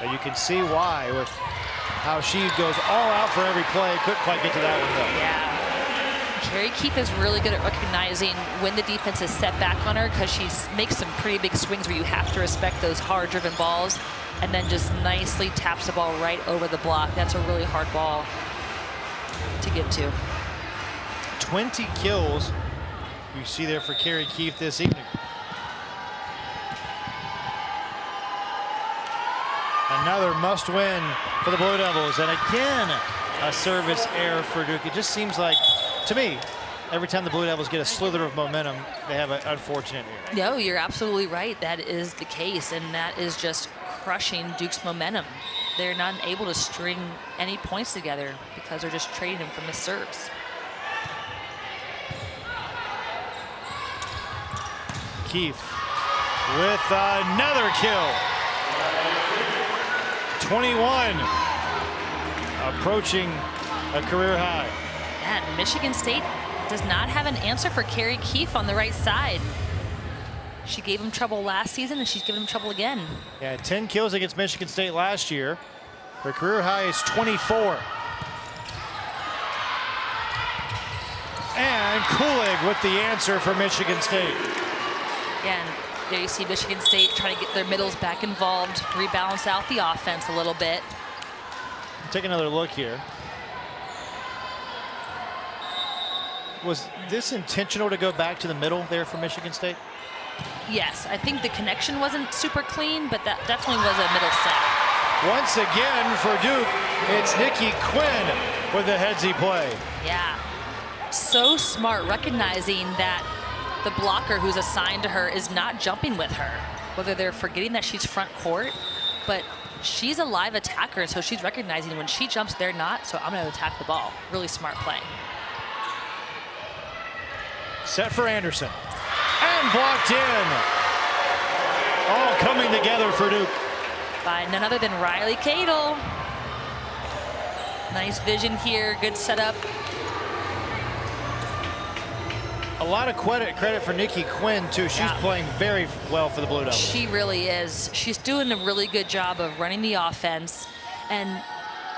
Now you can see why with how she goes all out for every play. Couldn't quite get to that one though. Yeah. Carrie Keefe is really good at recognizing when the defense is set back on her, because she makes some pretty big swings where you have to respect those hard-driven balls, and then just nicely taps the ball right over the block. That's a really hard ball to get to. 20 kills you see there for Carrie Keefe this evening. Another must-win for the Blue Devils, and again a service error for Duke. It just seems like, to me, every time the Blue Devils get a slither of momentum, they have an unfortunate error. No, you're absolutely right. That is the case, and that is just crushing Duke's momentum. They're not able to string any points together because they're just trading them from the serves. Keefe with another kill. 21, approaching a career high. And Michigan State does not have an answer for Carrie Keefe on the right side. She gave him trouble last season, and she's giving him trouble again. Yeah, 10 kills against Michigan State last year. Her career high is 24. And Kulig with the answer for Michigan State. Again, there you see Michigan State trying to get their middles back involved, rebalance out the offense a little bit. Take another look here. Was this intentional to go back to the middle there for Michigan State? Yes, I think the connection wasn't super clean, but that definitely was a middle set. Once again for Duke, it's Nikki Quinn with the headsy play. Yeah, so smart, recognizing that the blocker who's assigned to her is not jumping with her, whether they're forgetting that she's front court, but she's a live attacker, so she's recognizing when she jumps, they're not, so I'm going to attack the ball. Really smart play. Set for Anderson. And blocked in. All coming together for Duke. By none other than Riley Cadle. Nice vision here, good setup. A lot of credit for Nikki Quinn, too. She's playing very well for the Blue Devils. She really is. She's doing a really good job of running the offense and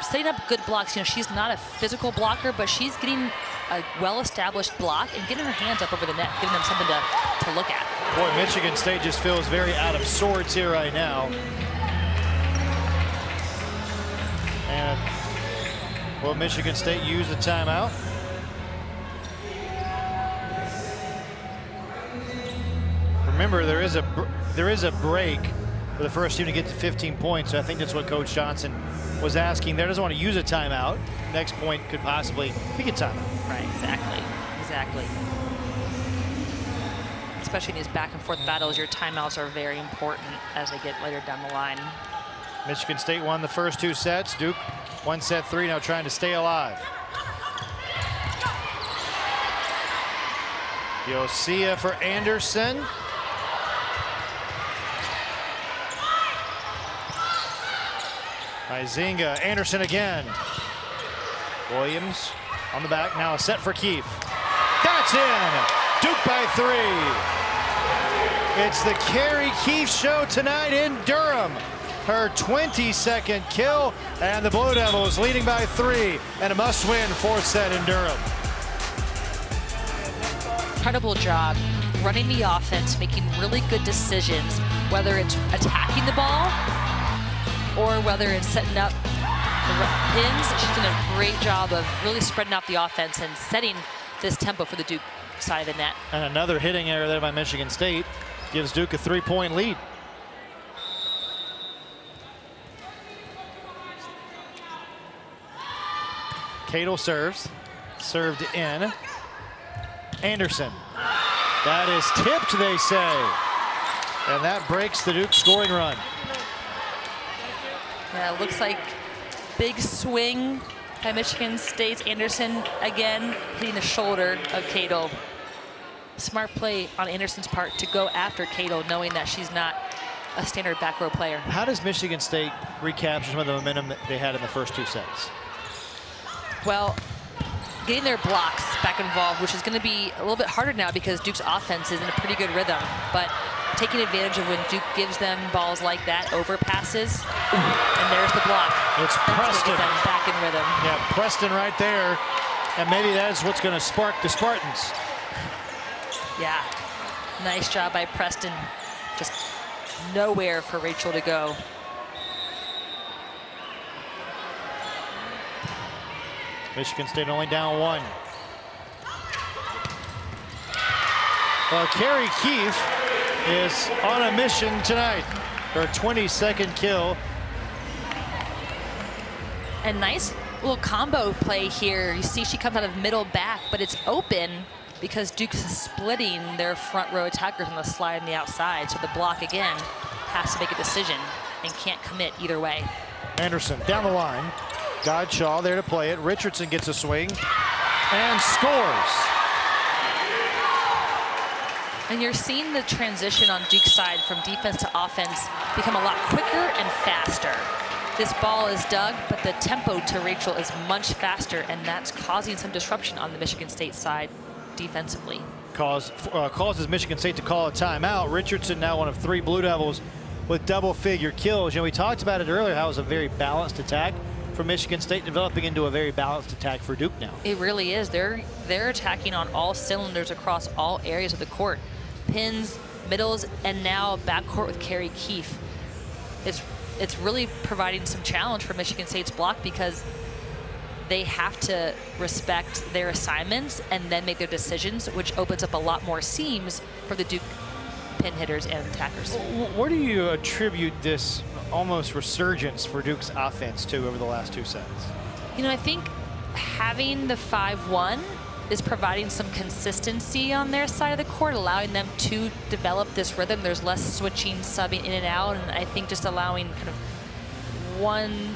setting up good blocks. You know, she's not a physical blocker, but she's getting a well-established block and getting her hands up over the net, giving them something to look at. Boy, Michigan State just feels very out of sorts here right now. And will Michigan State use a timeout? Remember, there is a break for the first team to get to 15 points. So I think that's what Coach Johnson was asking there. Doesn't want to use a timeout. Next point could possibly be a timeout. Right, exactly. Especially in these back and forth battles, your timeouts are very important as they get later down the line. Michigan State won the first 2 sets. Duke won set 3, now trying to stay alive. Yosia for Anderson. Izinga, Anderson again. Williams on the back, now a set for Keefe. That's in, Duke by 3. It's the Carrie Keefe show tonight in Durham. Her 22nd kill, and the Blue Devils leading by 3, and a must-win 4th set in Durham. Incredible job running the offense, making really good decisions, whether it's attacking the ball or whether it's setting up the pins. She's done a great job of really spreading out the offense and setting this tempo for the Duke side of the net. And another hitting error there by Michigan State gives Duke a 3-point lead. Cadle serves, served in. Anderson. That is tipped, they say. And that breaks the Duke scoring run. Yeah, it looks like big swing by Michigan State's Anderson, again hitting the shoulder of Cadle. Smart play on Anderson's part to go after Cadle, knowing that she's not a standard back row player. How does Michigan State recapture some of the momentum that they had in the first 2 sets? Well, getting their blocks back involved, which is going to be a little bit harder now because Duke's offense is in a pretty good rhythm, but taking advantage of when Duke gives them balls like that, overpasses, and there's the block. It's Preston. Get them back in rhythm. Yeah, Preston right there, and maybe that's what's going to spark the Spartans. Yeah, nice job by Preston. Just nowhere for Rachel to go. Michigan State only down 1. Well, Carrie Keefe is on a mission tonight. Her 22nd kill. And nice little combo play here. You see she comes out of middle back, but it's open because Duke's splitting their front row attackers on the slide on the outside. So the block, again, has to make a decision and can't commit either way. Anderson down the line. Godshaw there to play it. Richardson gets a swing and scores. And you're seeing the transition on Duke's side from defense to offense become a lot quicker and faster. This ball is dug, but the tempo to Rachel is much faster, and that's causing some disruption on the Michigan State side defensively. Causes Michigan State to call a timeout. Richardson now one of 3 Blue Devils with double-figure kills. You know, we talked about it earlier, how it was a very balanced attack for Michigan State, developing into a very balanced attack for Duke now. It really is. They're attacking on all cylinders across all areas of the court. Pins, middles, and now backcourt with Carrie Keefe. It's really providing some challenge for Michigan State's block because they have to respect their assignments and then make their decisions, which opens up a lot more seams for the Duke pin hitters and attackers. Where do you attribute this almost resurgence for Duke's offense to over the last 2 sets? You know, I think having the 5-1 is providing some consistency on their side of the court, allowing them to develop this rhythm. There's less switching, subbing in and out, and I think just allowing kind of one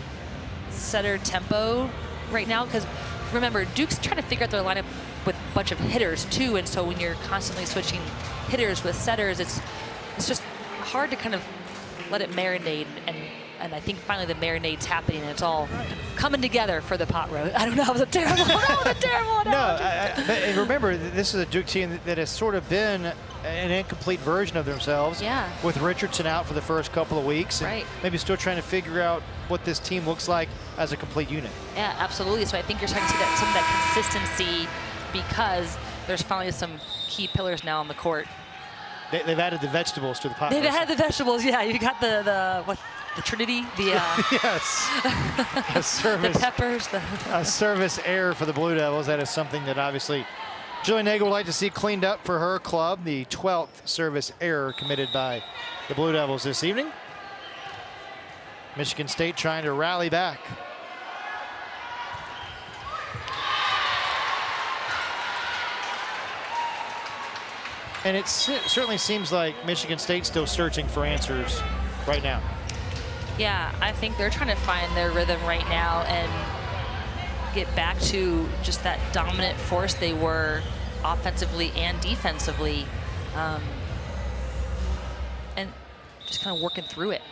setter tempo right now, because remember, Duke's trying to figure out their lineup with a bunch of hitters too, and so when you're constantly switching hitters with setters, it's just hard to kind of let it marinate, and I think finally the marinade's happening and it's all kind of coming together for the pot roast. I don't know, that was a terrible, analogy. But remember, this is a Duke team that has sort of been an incomplete version of themselves. Yeah. With Richardson out for the first couple of weeks. And right. Maybe still trying to figure out what this team looks like as a complete unit. Yeah, absolutely. So I think you're starting to see some of that consistency because there's finally some key pillars now on the court. They've added the vegetables to the pot. They've added the vegetables, yeah. You got the Trinity, the yes, a service, the peppers, a service error for the Blue Devils. That is something that obviously Julie Nagel would like to see cleaned up for her club. The 12th service error committed by the Blue Devils this evening. Michigan State trying to rally back. And it certainly seems like Michigan State's still searching for answers right now. Yeah, I think they're trying to find their rhythm right now and get back to just that dominant force they were offensively and defensively, and just kind of working through it.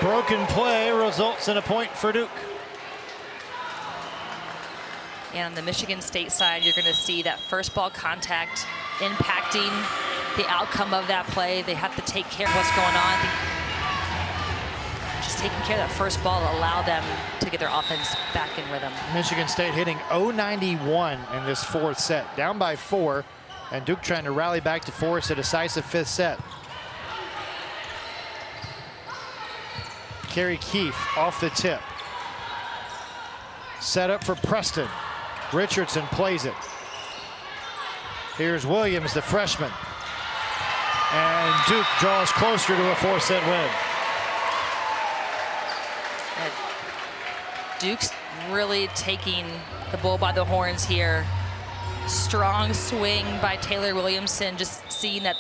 Broken play results in a point for Duke. And on the Michigan State side, you're going to see that first ball contact impacting the outcome of that play. They have to take care of what's going on. I think just taking care of that first ball allow them to get their offense back in rhythm. Michigan State hitting 091 in this 4th set, down by 4, and Duke trying to rally back to force a decisive 5th set. Carrie Keefe off the tip. Set up for Preston. Richardson plays it. Here's Williams, the freshman. And Duke draws closer to a 4-set win. Duke's really taking the bull by the horns here. Strong swing by Taylor Williamson, just seeing that,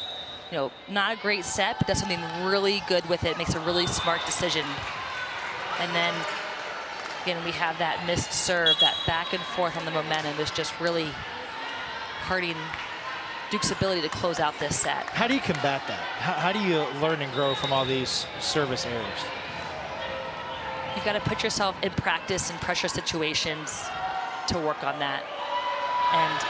you know, not a great set, but does something really good with it, makes a really smart decision. And then, again, we have that missed serve, that back and forth on the momentum is just really hurting Duke's ability to close out this set. How do you combat that? How do you learn and grow from all these service errors? You've got to put yourself in practice and pressure situations to work on that. And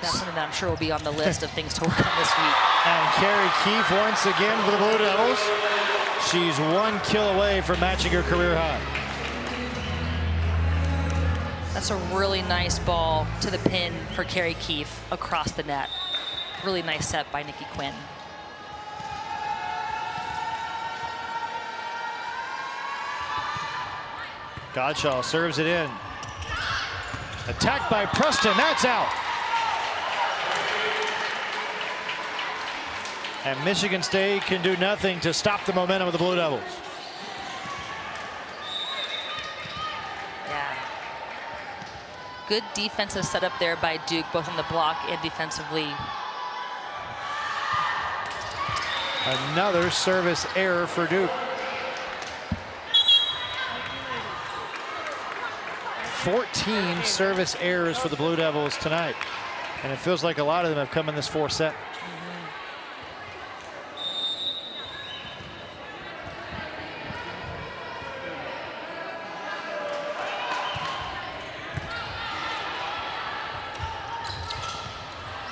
that's something that I'm sure will be on the list of things to work on this week. And Carrie Keefe once again for the Blue Devils. She's 1 kill away from matching her career high. That's a really nice ball to the pin for Carrie Keefe across the net. Really nice set by Nikki Quinn. Godshaw serves it in. Attacked by Preston, that's out. And Michigan State can do nothing to stop the momentum of the Blue Devils. Yeah. Good defensive setup there by Duke, both on the block and defensively. Another service error for Duke. 14 service errors for the Blue Devils tonight. And it feels like a lot of them have come in this fourth set.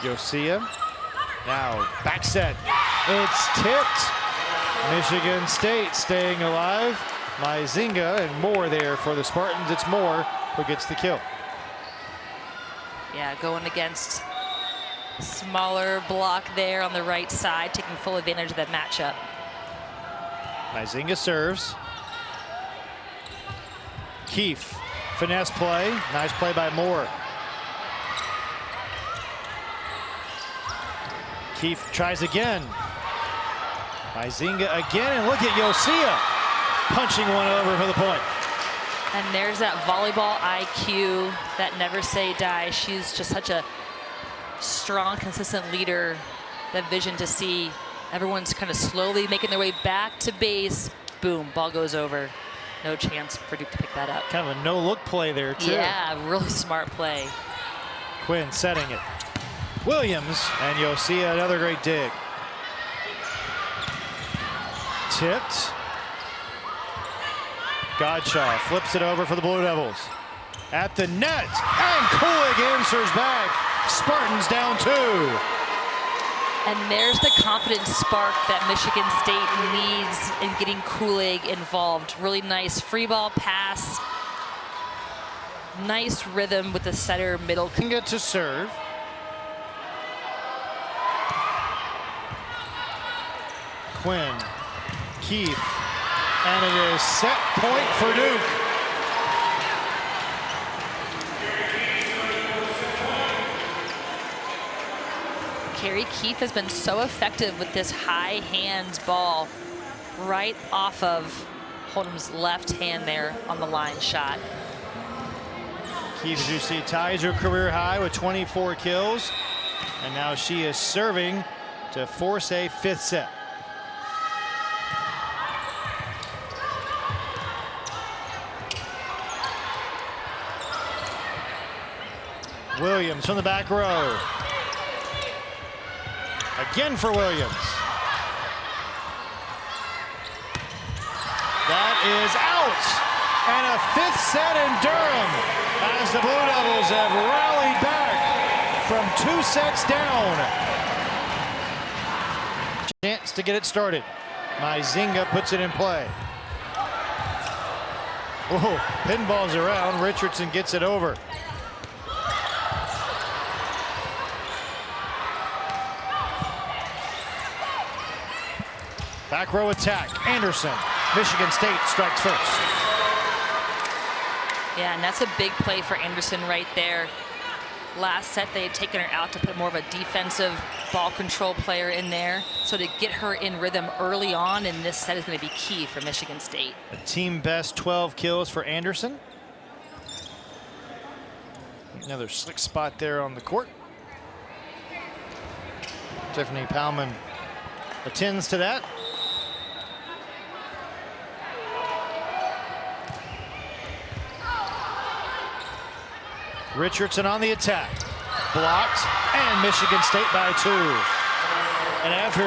Yosia. Now back set. It's tipped. Michigan State staying alive. Maizinga and Moore there for the Spartans. It's Moore who gets the kill. Yeah, going against smaller block there on the right side, taking full advantage of that matchup. Maizinga serves. Keefe, finesse play. Nice play by Moore. Keefe tries again. Maizinga again, and look at Yosia punching one over for the point. And there's that volleyball IQ, that never say die. She's just such a strong, consistent leader. That vision to see everyone's kind of slowly making their way back to base. Boom, ball goes over. No chance for Duke to pick that up. Kind of a no-look play there, too. Yeah, really smart play. Quinn setting it. Williams and Yosia, another great dig. Tipped. Godshaw flips it over for the Blue Devils. At the net, and Kulig answers back. Spartans down 2. And there's the confidence spark that Michigan State needs in getting Kulig involved. Really nice free ball pass. Nice rhythm with the setter middle. Can get to serve. Quinn, Keefe, and it is set point for Duke. Carrie Keefe has been so effective with this high hands ball right off of Hold'em's left hand there on the line shot. Keefe, as you see, ties her career high with 24 kills. And now she is serving to force a 5th set. Williams from the back row. Again for Williams. That is out. And a 5th set in Durham as the Blue Devils have rallied back from 2 sets down. Chance to get it started. Maizinga puts it in play. Whoa, pinballs around. Richardson gets it over. Back row attack. Anderson. Michigan State strikes first. Yeah, and that's a big play for Anderson right there. Last set, they had taken her out to put more of a defensive ball control player in there. So to get her in rhythm early on in this set is going to be key for Michigan State. A team best 12 kills for Anderson. Another slick spot there on the court. Tiffany Palman attends to that. Richardson on the attack. Blocked, and Michigan State by 2. And after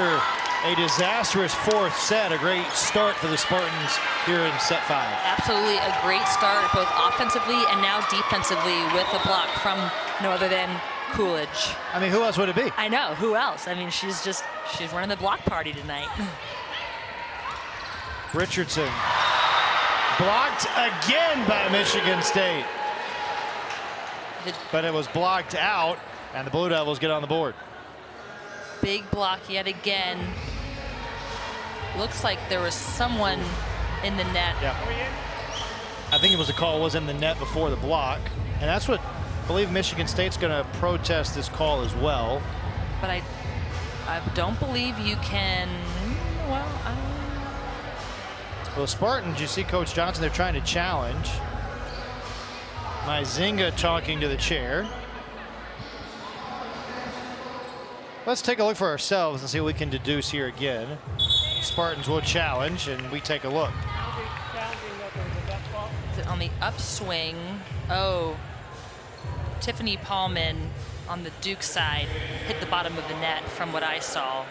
a disastrous 4th set, a great start for the Spartans here in set 5. Absolutely a great start, both offensively and now defensively, with a block from no other than Coolidge. I mean, who else would it be? I know, who else? I mean, she's running the block party tonight. Richardson. Blocked again by Michigan State. But it was blocked out, and the Blue Devils get on the board. Big block yet again. Looks like there was someone in the net. Yeah. I think it was a call was in the net before the block. And that's what I believe Michigan State's going to protest this call as well. But I don't believe you can. Well, Spartans, you see Coach Johnson, they're trying to challenge. Myzinga talking to the chair. Let's take a look for ourselves and see what we can deduce here again. Spartans will challenge, and we take a look. On the upswing, Tiffany Paulman on the Duke side hit the bottom of the net from what I saw.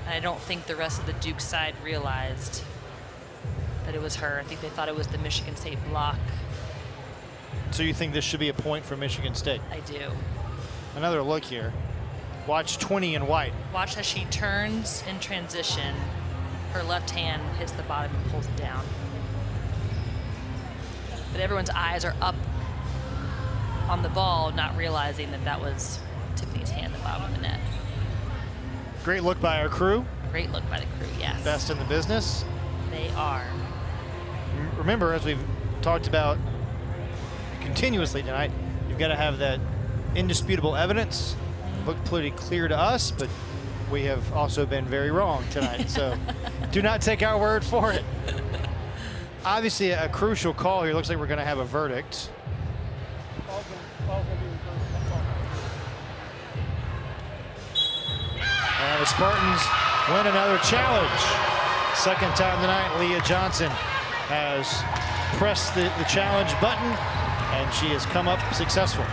I don't think the rest of the Duke side realized that it was her. I think they thought it was the Michigan State block. So you think this should be a point for Michigan State? I do. Another look here. Watch 20 in white. Watch as she turns in transition. Her left hand hits the bottom and pulls it down. But everyone's eyes are up on the ball, not realizing that that was Tiffany's hand at the bottom of the net. Great look by our crew. Great look by the crew, yes. Best in the business. They are. Remember, as we've talked about continuously tonight, you've got to have that indisputable evidence. Looked pretty clear to us, but we have also been very wrong tonight. So do not take our word for it. Obviously, a crucial call here. Looks like we're going to have a verdict. And the Spartans win another challenge. Second time tonight, Leah Johnson has pressed the challenge button, and she has come up successful.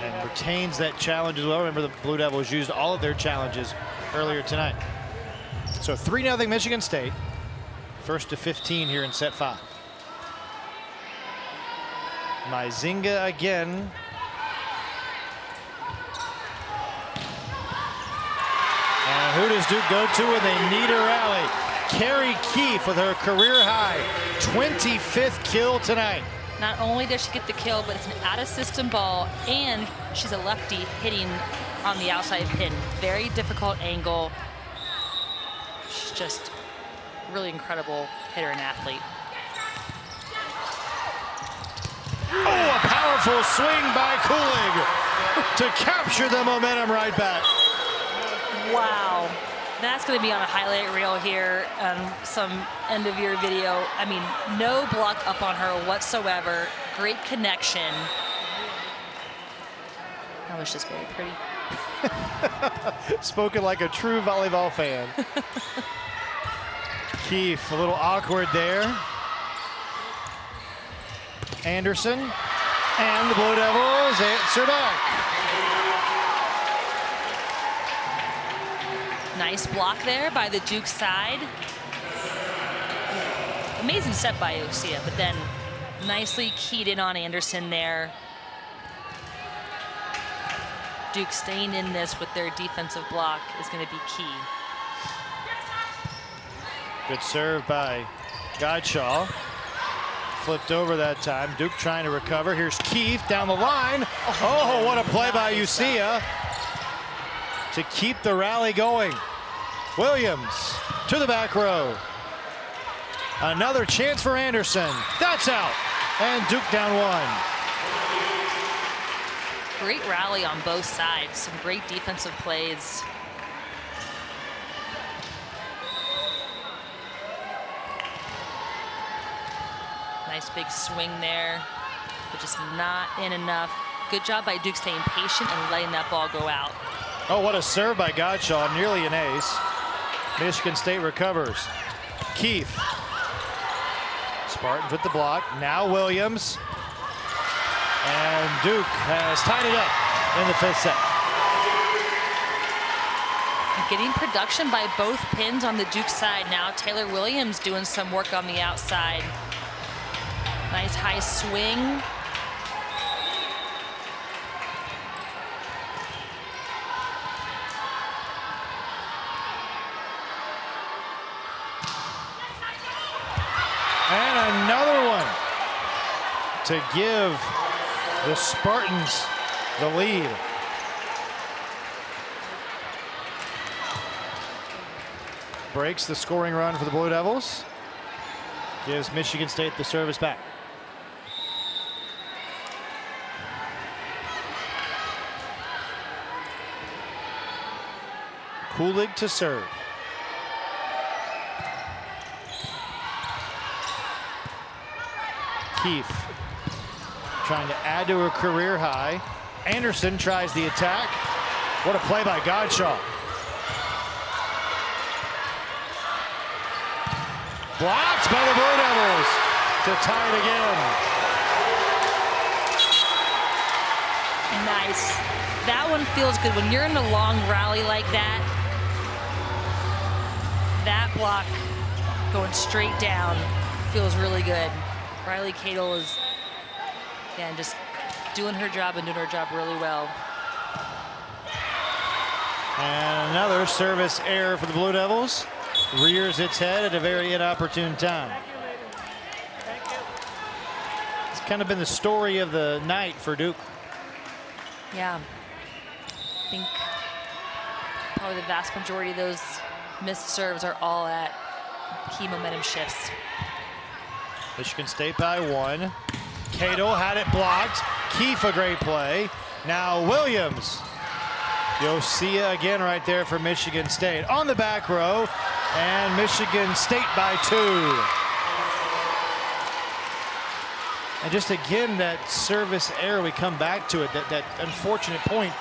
And retains that challenge as well. Remember, the Blue Devils used all of their challenges earlier tonight. So 3-0 Michigan State. First to 15 here in set 5. Myzinga again. And who does Duke go to when they need a rally? Carrie Keefe with her career high 25th kill tonight. Not only does she get the kill, but it's an out-of-system ball, and she's a lefty hitting on the outside pin. Very difficult angle. She's just a really incredible hitter and athlete. Oh, a powerful swing by Kulig to capture the momentum right back. Wow. That's going to be on a highlight reel here on some end-of-year video. I mean, no block up on her whatsoever. Great connection. That was just very pretty. Spoken like a true volleyball fan. Keefe, a little awkward there. Anderson, and the Blue Devils answer back. Nice block there by the Duke side. Amazing set by Ucia, but then nicely keyed in on Anderson there. Duke staying in this with their defensive block is going to be key. Good serve by Godshaw. Flipped over that time. Duke trying to recover. Here's Keefe down the line. Oh, what a play by Ucia to keep the rally going. Williams to the back row. Another chance for Anderson. That's out. And Duke down 1. Great rally on both sides. Some great defensive plays. Nice big swing there, but just not in enough. Good job by Duke staying patient and letting that ball go out. Oh, what a serve by Godshaw, nearly an ace. Michigan State recovers. Keefe. Spartans with the block. Now Williams. And Duke has tied it up in the 5th set. Getting production by both pins on the Duke side now. Taylor Williams doing some work on the outside. Nice high swing. And another one to give the Spartans the lead. Breaks the scoring run for the Blue Devils. Gives Michigan State the service back. Kulig to serve. Keefe trying to add to her career high. Anderson tries the attack. What a play by Godshaw. Blocked by the Blue Devils to tie it again. Nice. That one feels good. When you're in a long rally like that, that block going straight down feels really good. Riley Cadle is, again, just doing her job and doing her job really well. And another service error for the Blue Devils. Rears its head at a very inopportune time. It's kind of been the story of the night for Duke. Yeah. I think probably the vast majority of those missed serves are all at key momentum shifts. Michigan State by 1. Cato had it blocked. Keefe, a great play. Now Williams. Yosia again right there for Michigan State. On the back row, and Michigan State by 2. And just again, that service error, we come back to it, that unfortunate point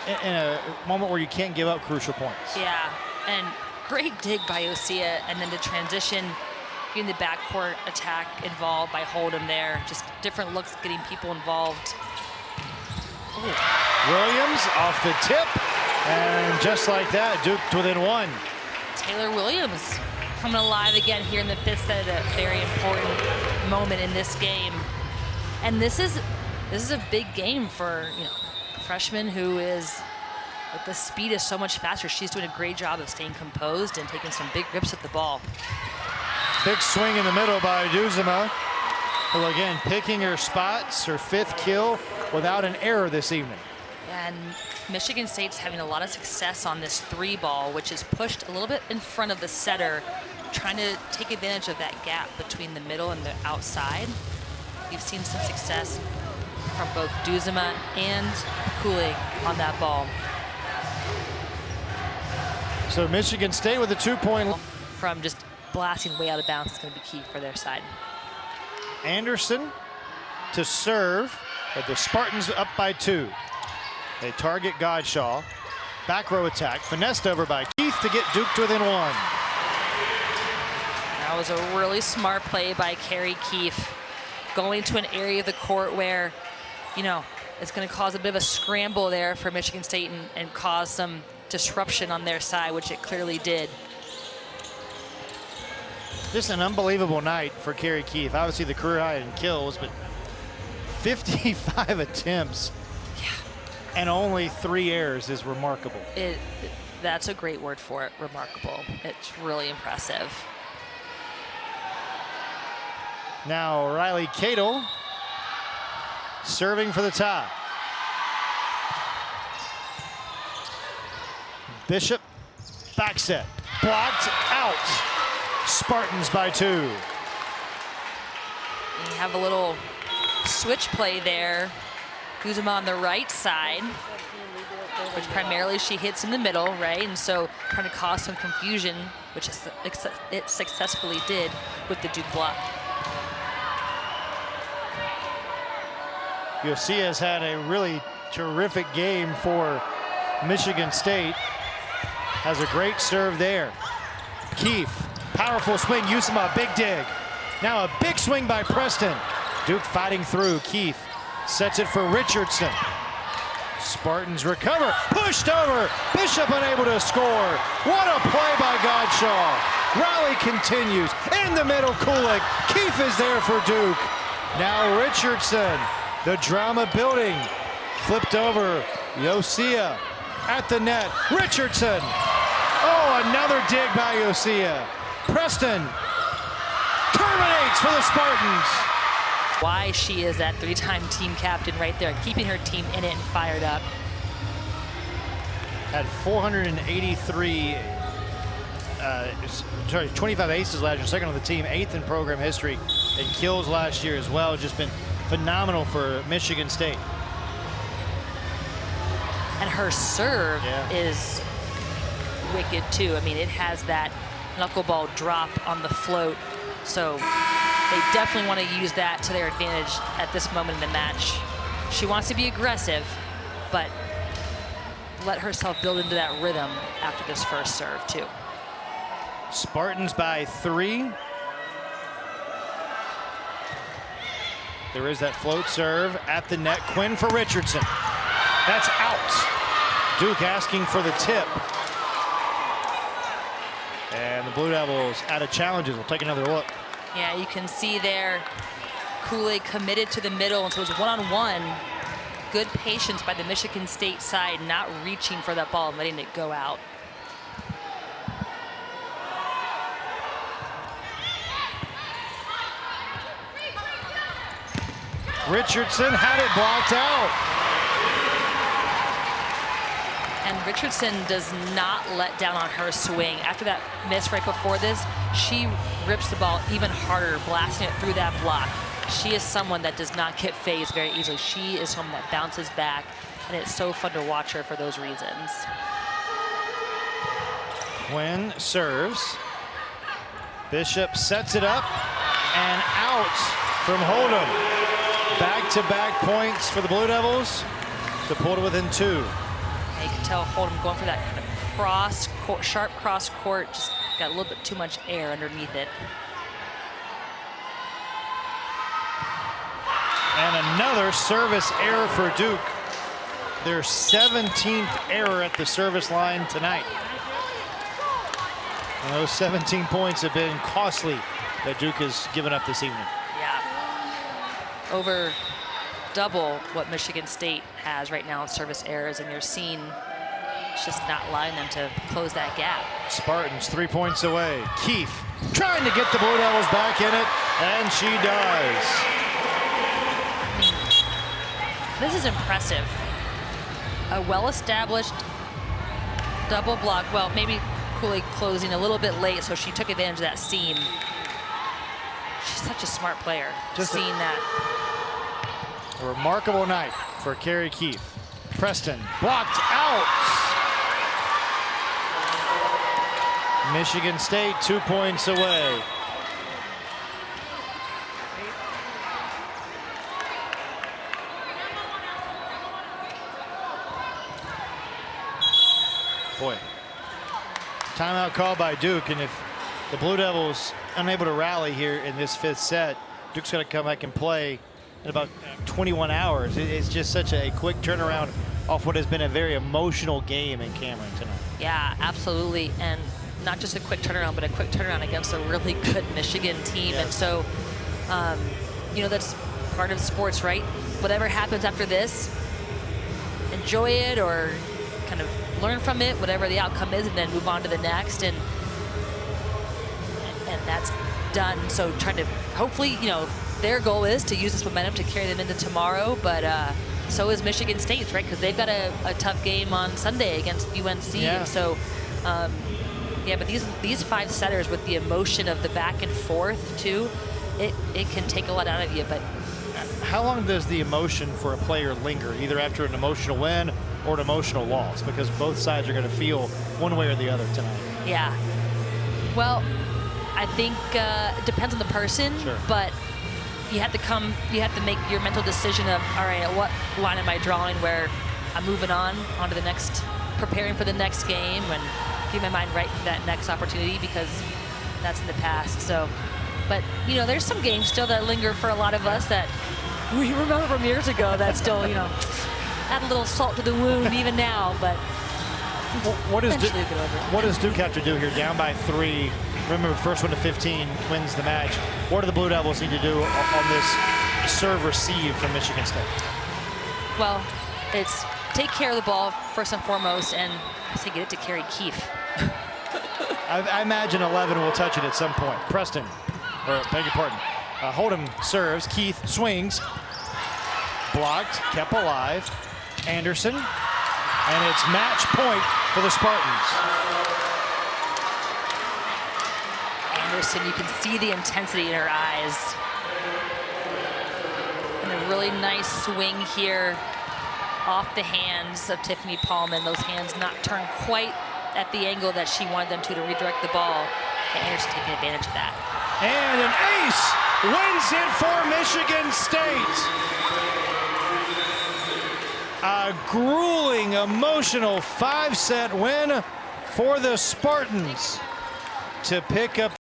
in a moment where you can't give up crucial points. Yeah, and great dig by Yosia, and then the transition, getting the backcourt attack involved by Hold'em there. Just different looks, getting people involved. Ooh. Williams off the tip, and just like that, Duke within 1. Taylor Williams coming alive again here in the 5th set at a very important moment in this game. And this is a big game for, you know, a freshman who is, like, the speed is so much faster. She's doing a great job of staying composed and taking some big rips at the ball. Big swing in the middle by Duzema, who again picking her spots, her 5th kill without an error this evening. And Michigan State's having a lot of success on this 3 ball, which is pushed a little bit in front of the setter, trying to take advantage of that gap between the middle and the outside. We've seen some success from both Duzema and Kulig on that ball. So Michigan State with a 2-point. From just blasting way out of bounds is going to be key for their side. Anderson to serve, but the Spartans up by 2. They target Godshaw. Back row attack, finessed over by Keefe to get Duke to within 1. That was a really smart play by Carrie Keefe, going to an area of the court where, you know, it's going to cause a bit of a scramble there for Michigan State and cause some disruption on their side, which it clearly did. Just an unbelievable night for Carrie Keefe. Obviously the career high in kills, but 55 attempts. Yeah. And only 3 errors is remarkable. That's a great word for it, remarkable. It's really impressive. Now Riley Cato serving for the tie. Bishop, back set, blocked out. Spartans by 2. And you have a little switch play there. Duzema on the right side, which primarily she hits in the middle, right? And so trying to cause some confusion, which it successfully did with the Duke block. Yosia has had a really terrific game for Michigan State. Has a great serve there. Keefe, powerful swing, Usama, big dig. Now a big swing by Preston. Duke fighting through. Keefe sets it for Richardson. Spartans recover, pushed over. Bishop unable to score. What a play by Godshaw. Rally continues. In the middle, Kulig. Keefe is there for Duke. Now Richardson, the drama building. Flipped over, Yosia at the net. Richardson. Oh, another dig by Yosia. Preston terminates for the Spartans. Why she is that 3-time team captain right there, keeping her team in it and fired up. Had 483 25 aces last year, second on the team, 8th in program history, and kills last year as well. Just been phenomenal for Michigan State. And her serve is wicked too. I mean, it has that knuckleball drop on the float, so they definitely want to use that to their advantage at this moment in the match. She wants to be aggressive, but let herself build into that rhythm after this first serve too. Spartans by 3. There is that float serve at the net. Quinn for Richardson. That's out. Duke asking for the tip. And the Blue Devils out of challenges. We'll take another look. Yeah, you can see there Kool-Aid committed to the middle, and so it was one-on-one. Good patience by the Michigan State side, not reaching for that ball and letting it go out. Richardson had it blocked out. And Richardson does not let down on her swing. After that miss right before this, she rips the ball even harder, blasting it through that block. She is someone that does not get phased very easily. She is someone that bounces back, and it's so fun to watch her for those reasons. Quinn serves. Bishop sets it up and out from Hold'em. Back-to-back points for the Blue Devils to pull to within 2. You can tell Hold'em going for that kind of sharp cross court, just got a little bit too much air underneath it. And another service error for Duke. Their 17th error at the service line tonight. And those 17 points have been costly that Duke has given up this evening. Yeah. Over double what Michigan State has right now in service errors, and you're seeing it's just not allowing them to close that gap. Spartans 3 points away. Keefe trying to get the Blue Devils back in it, and she does. I mean, this is impressive. A well-established double block. Well, maybe Kool-Aid closing a little bit late, so she took advantage of that seam. She's such a smart player. Just seeing that. A remarkable night for Carrie Keefe. Preston blocked out. Michigan State 2 points away. Boy, timeout called by Duke, and if the Blue Devils unable to rally here in this 5th set, Duke's going to come back and play in about 21 hours. It's just such a quick turnaround off what has been a very emotional game in Cameron tonight. Yeah, absolutely, and not just a quick turnaround, but a quick turnaround against a really good Michigan team. Yes. And so, you know, that's part of sports, right? Whatever happens after this, enjoy it or kind of learn from it, whatever the outcome is, and then move on to the next. And that's done. So trying to hopefully, you know, their goal is to use this momentum to carry them into tomorrow, but so is Michigan State, right? Because they've got a tough game on Sunday against UNC. Yeah. And so, yeah, but these 5 setters with the emotion of the back and forth too, it can take a lot out of you. But how long does the emotion for a player linger, either after an emotional win or an emotional loss? Because both sides are going to feel one way or the other tonight. Yeah. Well, I think it depends on the person, Sure. But you have to make your mental decision of, all right, what line am I drawing where I'm moving on to the next, preparing for the next game and keep my mind right for that next opportunity, because that's in the past. So, but you know, there's some games still that linger for a lot of us that we remember from years ago that still, you know, add a little salt to the wound even now, but what does Duke Duke have to do here, down by 3? Remember, first one to 15 wins the match. What do the Blue Devils need to do on this serve receive from Michigan State? Well, it's take care of the ball first and foremost, and I say get it to Carrie Keefe. I imagine 11 will touch it at some point. Preston, or beg your pardon. Hold'em serves. Keith swings. Blocked, kept alive. Anderson, and it's match point for the Spartans. Anderson. You can see the intensity in her eyes. And a really nice swing here off the hands of Tiffany Paulman. Those hands not turned quite at the angle that she wanted them to redirect the ball. And Anderson taking advantage of that. And an ace wins it for Michigan State. A grueling, emotional 5-set win for the Spartans to pick up